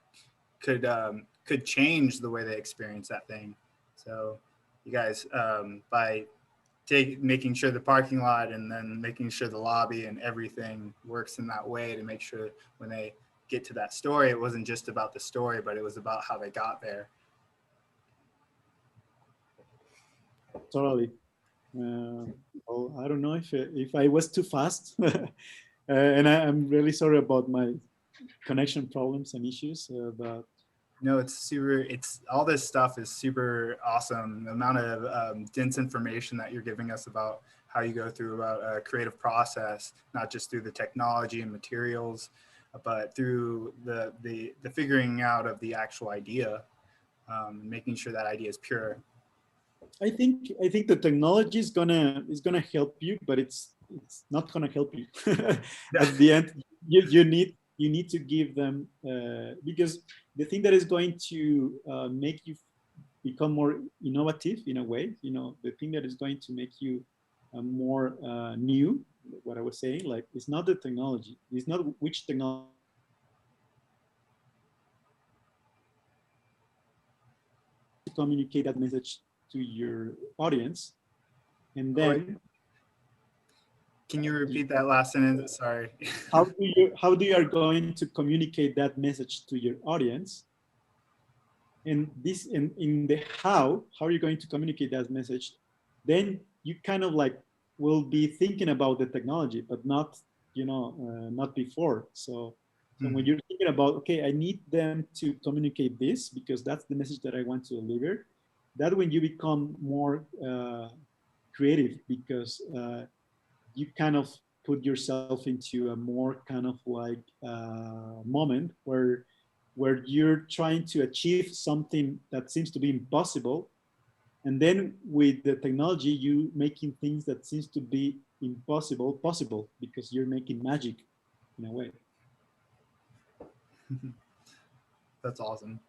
could change the way they experience that thing. So you guys, by making sure the parking lot and then making sure the lobby and everything works in that way, to make sure when they get to that story, it wasn't just about the story, but it was about how they got there. Totally. Well, I don't know if I was too fast, and I'm really sorry about my connection problems and issues, but no, it's all this stuff is super awesome. The amount of dense information that you're giving us about how you go through about a creative process, not just through the technology and materials, but through the figuring out of the actual idea, making sure that idea is pure. I think the technology is gonna help you, but it's not gonna help you. At the end, you need to give them, because the thing that is going to make you become more innovative in a way, the thing that is going to make you more new, what I was saying, like, it's not the technology, it's not which technology to communicate that message to your audience. And then, can you repeat that last sentence? Sorry. how do you are going to communicate that message to your audience? And this, in the how are you going to communicate that message? Then you kind of like will be thinking about the technology, but not, not before. So when you're thinking about, okay, I need them to communicate this because that's the message that I want to deliver, that when you become more creative, because you kind of put yourself into a more kind of like moment where you're trying to achieve something that seems to be impossible, and then with the technology you making things that seems to be impossible possible, because you're making magic in a way. That's awesome.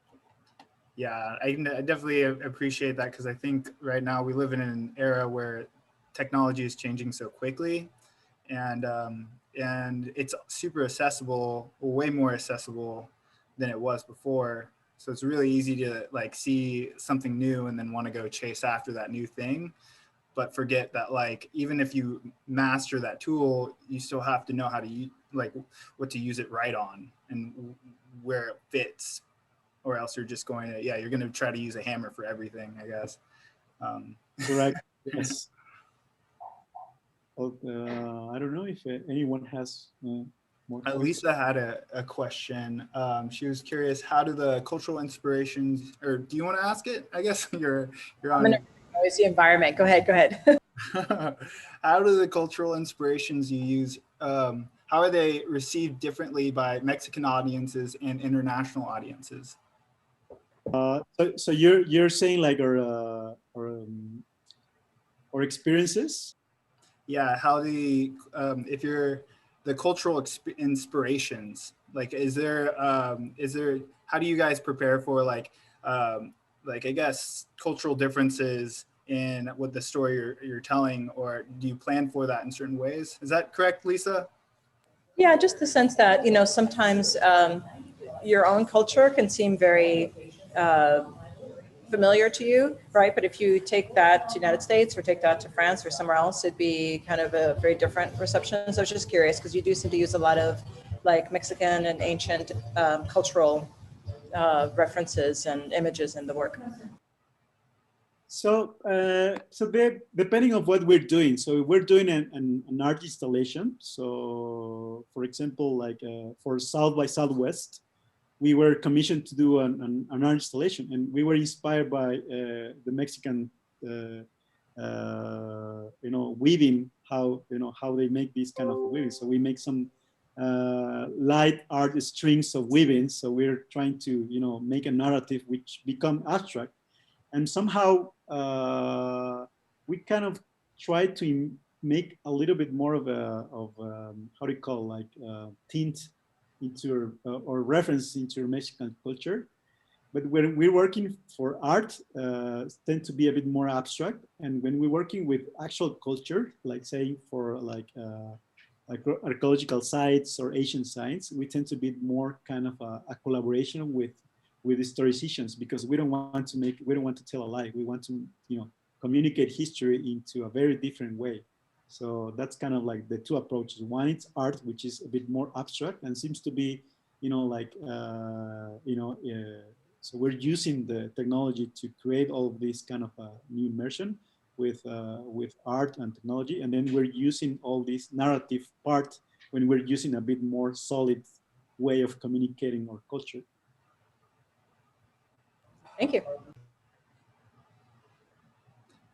Yeah, I definitely appreciate that, because I think right now we live in an era where technology is changing so quickly, and it's super accessible, way more accessible than it was before. So it's really easy to like see something new and then want to go chase after that new thing, but forget that like even if you master that tool, you still have to know how to like what to use it right on and where it fits, or else you're just going to, you're going to try to use a hammer for everything, I guess. Correct. Yes. Well, I don't know if anyone has more questions. Lisa had a question. She was curious, how do the cultural inspirations, or do you want to ask it? I guess you're on. Always the environment. Go ahead. How do the cultural inspirations you use, how are they received differently by Mexican audiences and international audiences? So you're saying like our experiences? Yeah, how the if you're the cultural inspirations, like is there how do you guys prepare for like I guess cultural differences in what the story you're telling, or do you plan for that in certain ways? Is that correct, Lisa? Yeah, just the sense that, sometimes your own culture can seem very familiar to you, right? But if you take that to the United States or take that to France or somewhere else, it'd be kind of a very different reception. So I was just curious, because you do seem to use a lot of like Mexican and ancient cultural references and images in the work. So, depending on what we're doing. So we're doing an art installation. So, for example, like for South by Southwest, we were commissioned to do an art installation, and we were inspired by the Mexican, weaving, how they make these kind of weaving. So we make some light art strings of weaving. So we're trying to make a narrative which become abstract. And somehow we kind of try to make a little bit more of how do you call, like tint into or reference into Mexican culture. But when we're working for art, tend to be a bit more abstract. And when we're working with actual culture, like say for like archaeological sites or ancient sites, we tend to be more kind of a collaboration with historians, because we don't want to tell a lie. We want to communicate history into a very different way. So that's kind of like the two approaches. One, it's art, which is a bit more abstract and seems to be so we're using the technology to create all of this kind of new immersion with art and technology, and then we're using all this narrative part when we're using a bit more solid way of communicating our culture. Thank you.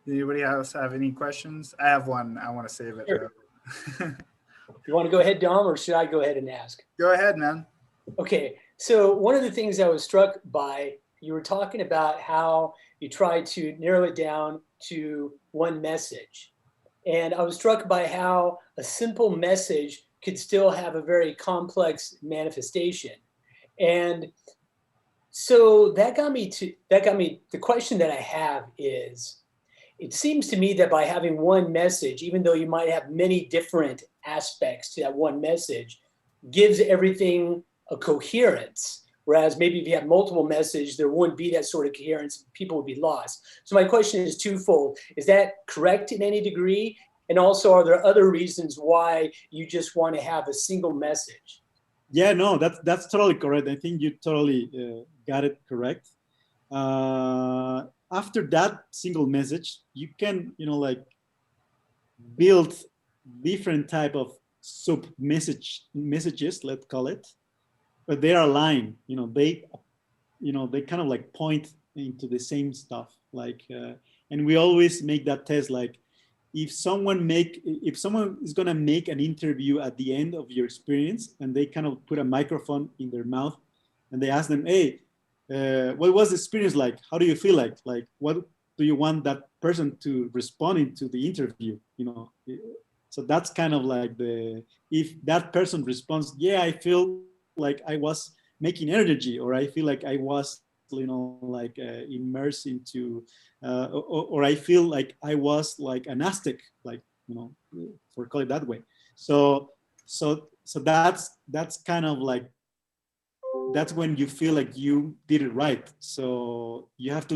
Anybody else have any questions? I have one. I want to save it. Sure. You want to go ahead, Dom, or should I go ahead and ask? Go ahead, man. Okay, so one of the things I was struck by, you were talking about how you try to narrow it down to one message. And I was struck by how a simple message could still have a very complex manifestation. And so that got me, the question that I have is, it seems to me that by having one message, even though you might have many different aspects to that one message, gives everything a coherence. Whereas maybe if you have multiple messages, there wouldn't be that sort of coherence, people would be lost. So my question is twofold. Is that correct in any degree? And also, are there other reasons why you just want to have a single message? Yeah, no, that's totally correct. I think you totally got it correct. After that single message, you can, build different type of sub messages, let's call it, but they are aligned. They kind of like point into the same stuff. Like, and we always make that test. Like, if someone is going to make an interview at the end of your experience, and they kind of put a microphone in their mouth, and they ask them, hey, what was the experience like? How do you feel like? Like, what do you want that person to respond into the interview? You know, so that's kind of like if that person responds, yeah, I feel like I was making energy, or I feel like I was, you know, like immersed into, or I feel like I was like an Aztec, like, you know, for call it that way. So that's kind of like, that's when you feel like you did it right. So you have to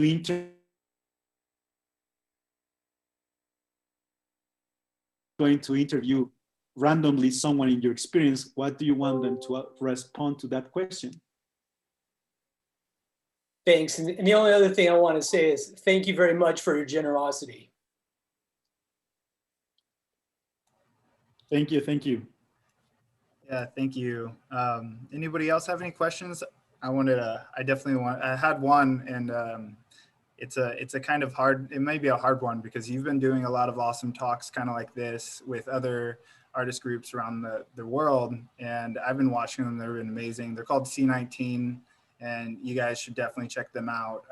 going to interview randomly someone in your experience. What do you want them to respond to that question? Thanks. And the only other thing I want to say is thank you very much for your generosity. Thank you. Thank you. Yeah, thank you. Anybody else have any questions? I had one, and it's a kind of hard, it may be a hard one because you've been doing a lot of awesome talks kind of like this with other artist groups around the world. And I've been watching them. They've been amazing. They're called C19, and you guys should definitely check them out.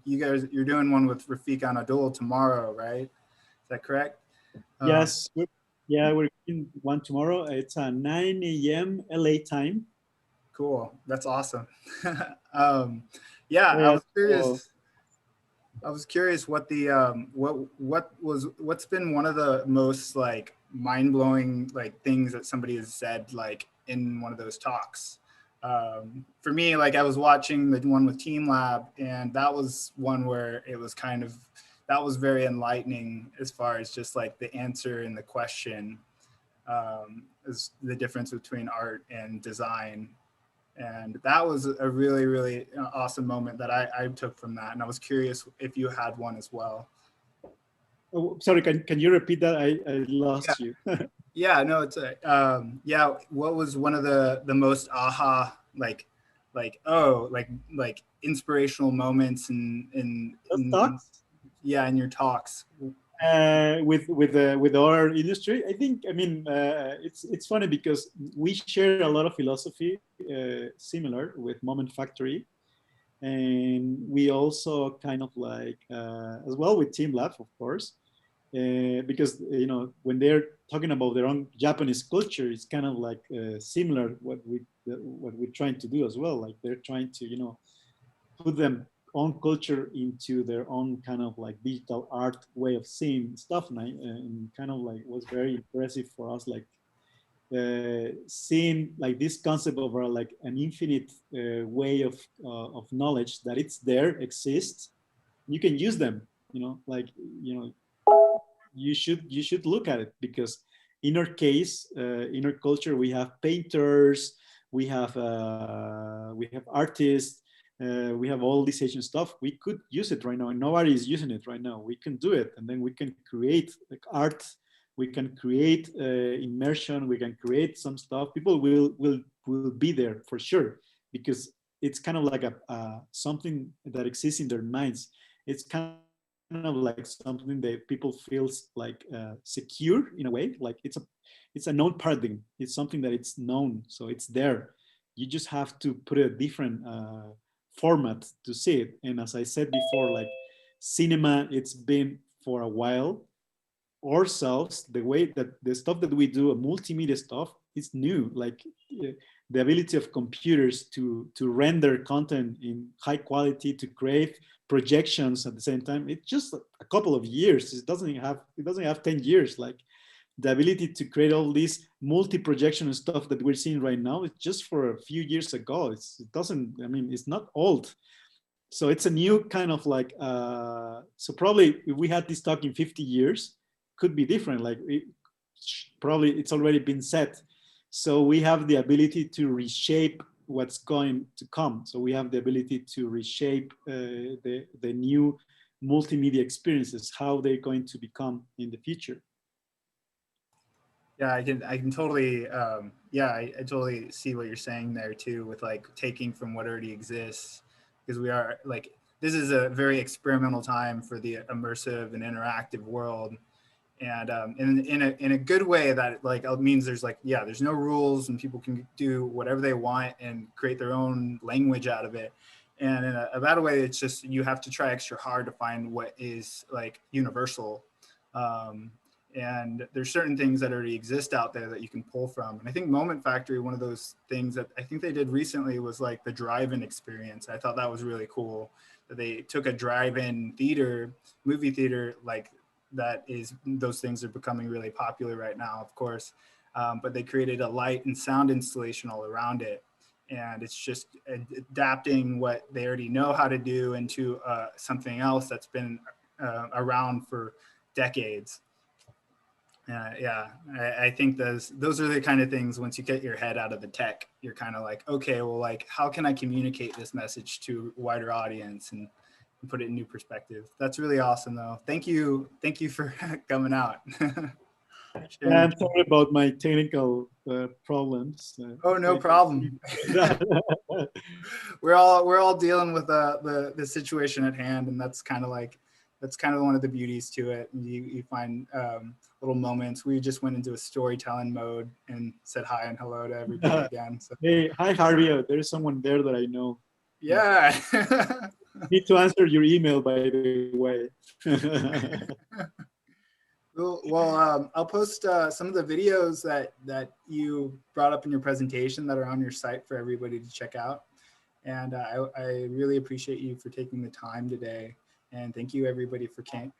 You're doing one with Rafiq Anadol tomorrow, right? Is that correct? Yes. We're doing one tomorrow. It's 9 a.m. LA time. Cool. That's awesome. Yeah, I was curious what the what's been one of the most like mind-blowing like things that somebody has said like in one of those talks. For me, like I was watching the one with Team Lab, and that was one where it was that was very enlightening as far as just like the answer and the question, is the difference between art and design. And that was a really, really awesome moment that I took from that. And I was curious if you had one as well. Oh, sorry, can you repeat that? I lost you. Yeah, no, it's yeah. What was one of the most aha, like inspirational moments in Thoughts? Yeah, in your talks? With our industry, I mean, it's funny because we share a lot of philosophy similar with Moment Factory, and we also kind of like as well with Team Lab, of course, because you know when they're talking about their own Japanese culture, it's kind of like similar what we're trying to do as well. Like they're trying to put them own culture into their own kind of like digital art way of seeing stuff, and kind of like was very impressive for us, like seeing like this concept of like an infinite way of knowledge that it's there, exists, you can use them, like you should look at it, because in our case, in our culture, we have painters, we have artists, we have all this Asian stuff. We could use it right now, and nobody is using it right now. We can do it, and then we can create like art. We can create immersion. We can create some stuff. People will be there for sure, because it's kind of like a something that exists in their minds. It's kind of like something that people feels like secure in a way. Like it's a known paradigm. It's something that it's known, so it's there. You just have to put a different format to see it. And as I said before, like cinema, it's been for a while. Ourselves, the way that the stuff that we do, multimedia stuff, is new. Like the ability of computers to render content in high quality, to create projections at the same time, it's just a couple of years. It doesn't have 10 years. Like the ability to create all this multi-projection stuff that we're seeing right now, it's just for a few years ago. It's not old. So it's a new kind of like, so probably if we had this talk in 50 years, could be different. Like probably it's already been set. So we have the ability to reshape what's going to come. So we have the ability to reshape the new multimedia experiences, how they're going to become in the future. Yeah, I can totally, I totally see what you're saying there too, with like taking from what already exists, because we are like, this is a very experimental time for the immersive and interactive world. and in a good way that like means there's like, yeah, there's no rules and people can do whatever they want and create their own language out of it. And in a bad way, it's just you have to try extra hard to find what is like universal. And there's certain things that already exist out there that you can pull from. And I think Moment Factory, one of those things that I think they did recently was like the drive-in experience. I thought that was really cool that they took a drive-in theater, movie theater, like that is, those things are becoming really popular right now, of course. But they created a light and sound installation all around it. And it's just adapting what they already know how to do into something else that's been around for decades. Yeah, I think those are the kind of things, once you get your head out of the tech, you're kind of like, okay, well, like, how can I communicate this message to a wider audience and put it in new perspective? That's really awesome, though. Thank you for coming out. Yeah, I'm sorry about my technical problems. Oh, no problem. We're all dealing with the situation at hand, and that's kind of one of the beauties to it. You find little moments. We just went into a storytelling mode and said hi and hello to everybody again. So. Hey, hi Harvey. There's someone there that I know. Yeah. Need to answer your email, by the way. Well, I'll post some of the videos that you brought up in your presentation that are on your site for everybody to check out. And I really appreciate you for taking the time today. And thank you everybody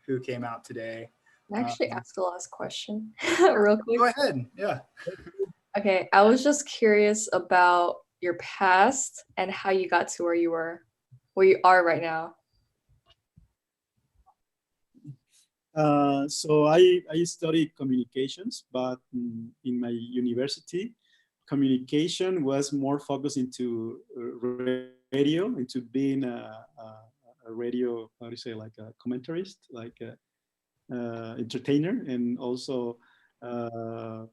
who came out today. Can I actually ask the last question real quick? Go ahead. Yeah. Okay, I was just curious about your past and how you got to where you are right now. So I studied communications, but in my university, communication was more focused into radio, into being a radio, how do you say, like a commentarist, like a entertainer. And also I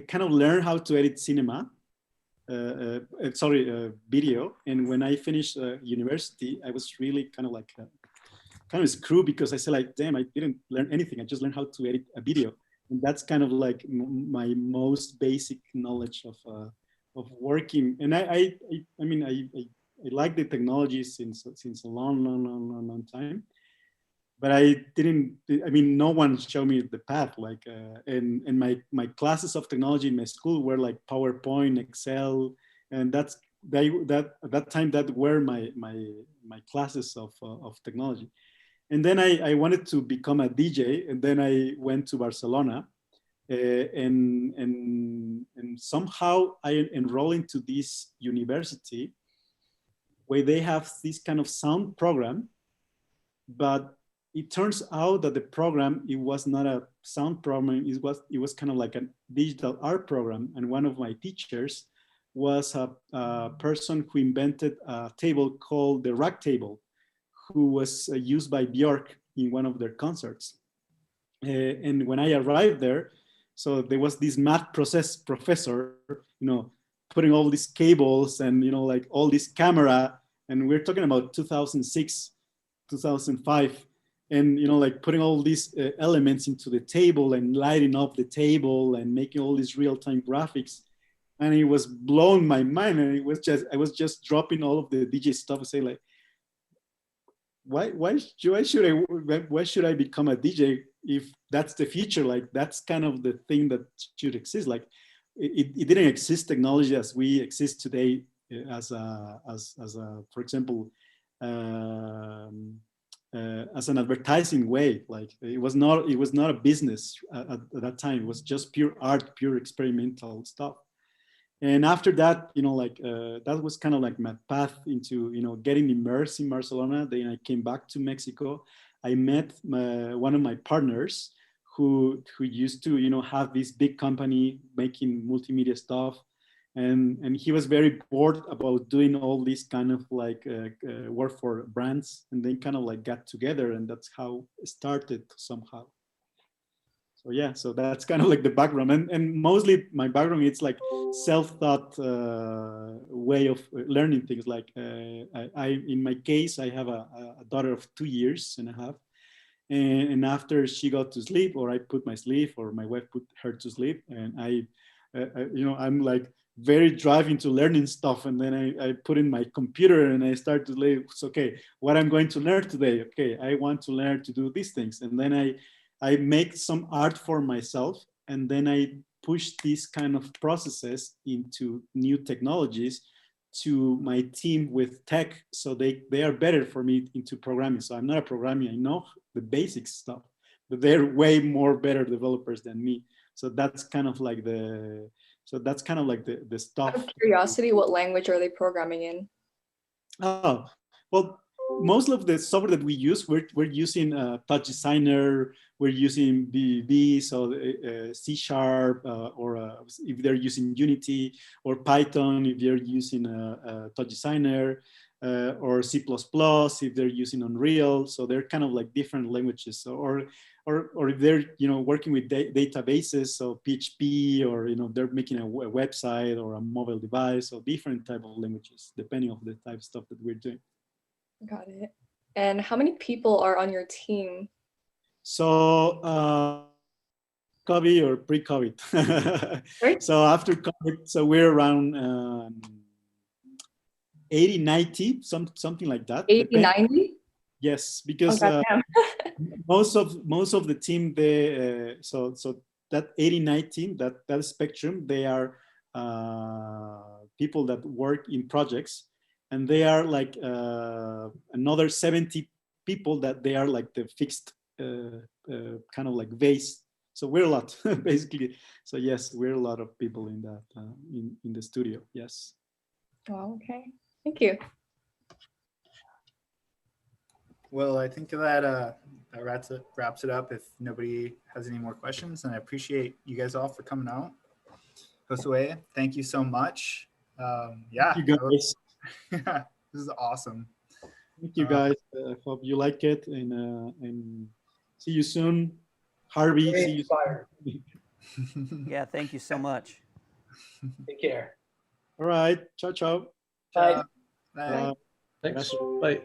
kind of learned how to edit cinema, video. And when I finished university, I was really kind of like kind of screwed, because I said like, damn, I didn't learn anything. I just learned how to edit a video. And that's kind of like my most basic knowledge of working. And I mean, I like the technology since a long time. But I mean, no one showed me the path. Like, and my classes of technology in my school were like PowerPoint, Excel, and at that time that were my classes of technology. And then I wanted to become a DJ, and then I went to Barcelona, and somehow I enrolled into this university where they have this kind of sound program, but it turns out that the program, it was not a sound program, it was kind of like a digital art program. And one of my teachers was a person who invented a table called the rack table, who was used by Björk in one of their concerts. And when I arrived there, so there was this math professor, putting all these cables and, like all this camera, and we're talking about 2006, 2005. And, like putting all these elements into the table and lighting up the table and making all these real-time graphics. And it was blowing my mind. And I was just dropping all of the DJ stuff and saying like, why should I become a DJ if that's the future? Like, that's kind of the thing that should exist. Like, it didn't exist technology as we exist today, as for example, as an advertising way. Like, it was not a business at that time. It was just pure art, pure experimental stuff. And after that, that was kind of like my path into, getting immersed in Barcelona. Then I came back to Mexico. I met one of my partners who used to, have this big company making multimedia stuff. And he was very bored about doing all this kind of like work for brands. And then kind of like got together, and that's how it started somehow. So yeah, so that's kind of like the background, and mostly my background, it's like self-taught way of learning things. Like I in my case, I have a daughter of 2 years and a half, and after she got to sleep, or I put my sleep, or my wife put her to sleep, and I'm like very driving to learning stuff, and then I put in my computer and I start to say, okay, what I'm going to learn today? Okay, I want to learn to do these things, and then I make some art for myself, and then I push these kind of processes into new technologies to my team with tech, so they are better for me into programming. So I'm not a programmer, I know the basic stuff, but they're way more better developers than me. So that's kind of like the stuff. Out of curiosity, what language are they programming in? Oh, well, most of the software that we use, we're using Touch Designer, we're using BBB, so C#, or if they're using Unity, or Python if they're using Touch Designer, or C++ if they're using Unreal. So they're kind of like different languages. So, or if they're working with databases, so PHP, or they're making a website or a mobile device, or different type of languages depending on the type of stuff that we're doing. Got it. And how many people are on your team? So COVID or pre-COVID. Right? So after COVID, so we're around 80, 90, something like that. 80, 90? Yes, because Oh, most of the team, so that 80, 90, that spectrum, they are people that work in projects, and they are like another 70 people that they are like the fixed kind of like base. So we're a lot basically. So yes, we're a lot of people in that in the studio. Yes. Oh, okay. Thank you. Well, I think that wraps it up. If nobody has any more questions, and I appreciate you guys all for coming out. Josue, thank you so much. Yeah, Thank you guys. This is awesome. Thank you guys. I hope you like it, and see you soon. Harvey, Very see you inspired. soon. Yeah, thank you so much. Take care. All right. Ciao, ciao. Bye. Bye. Thanks. Gracias. Bye.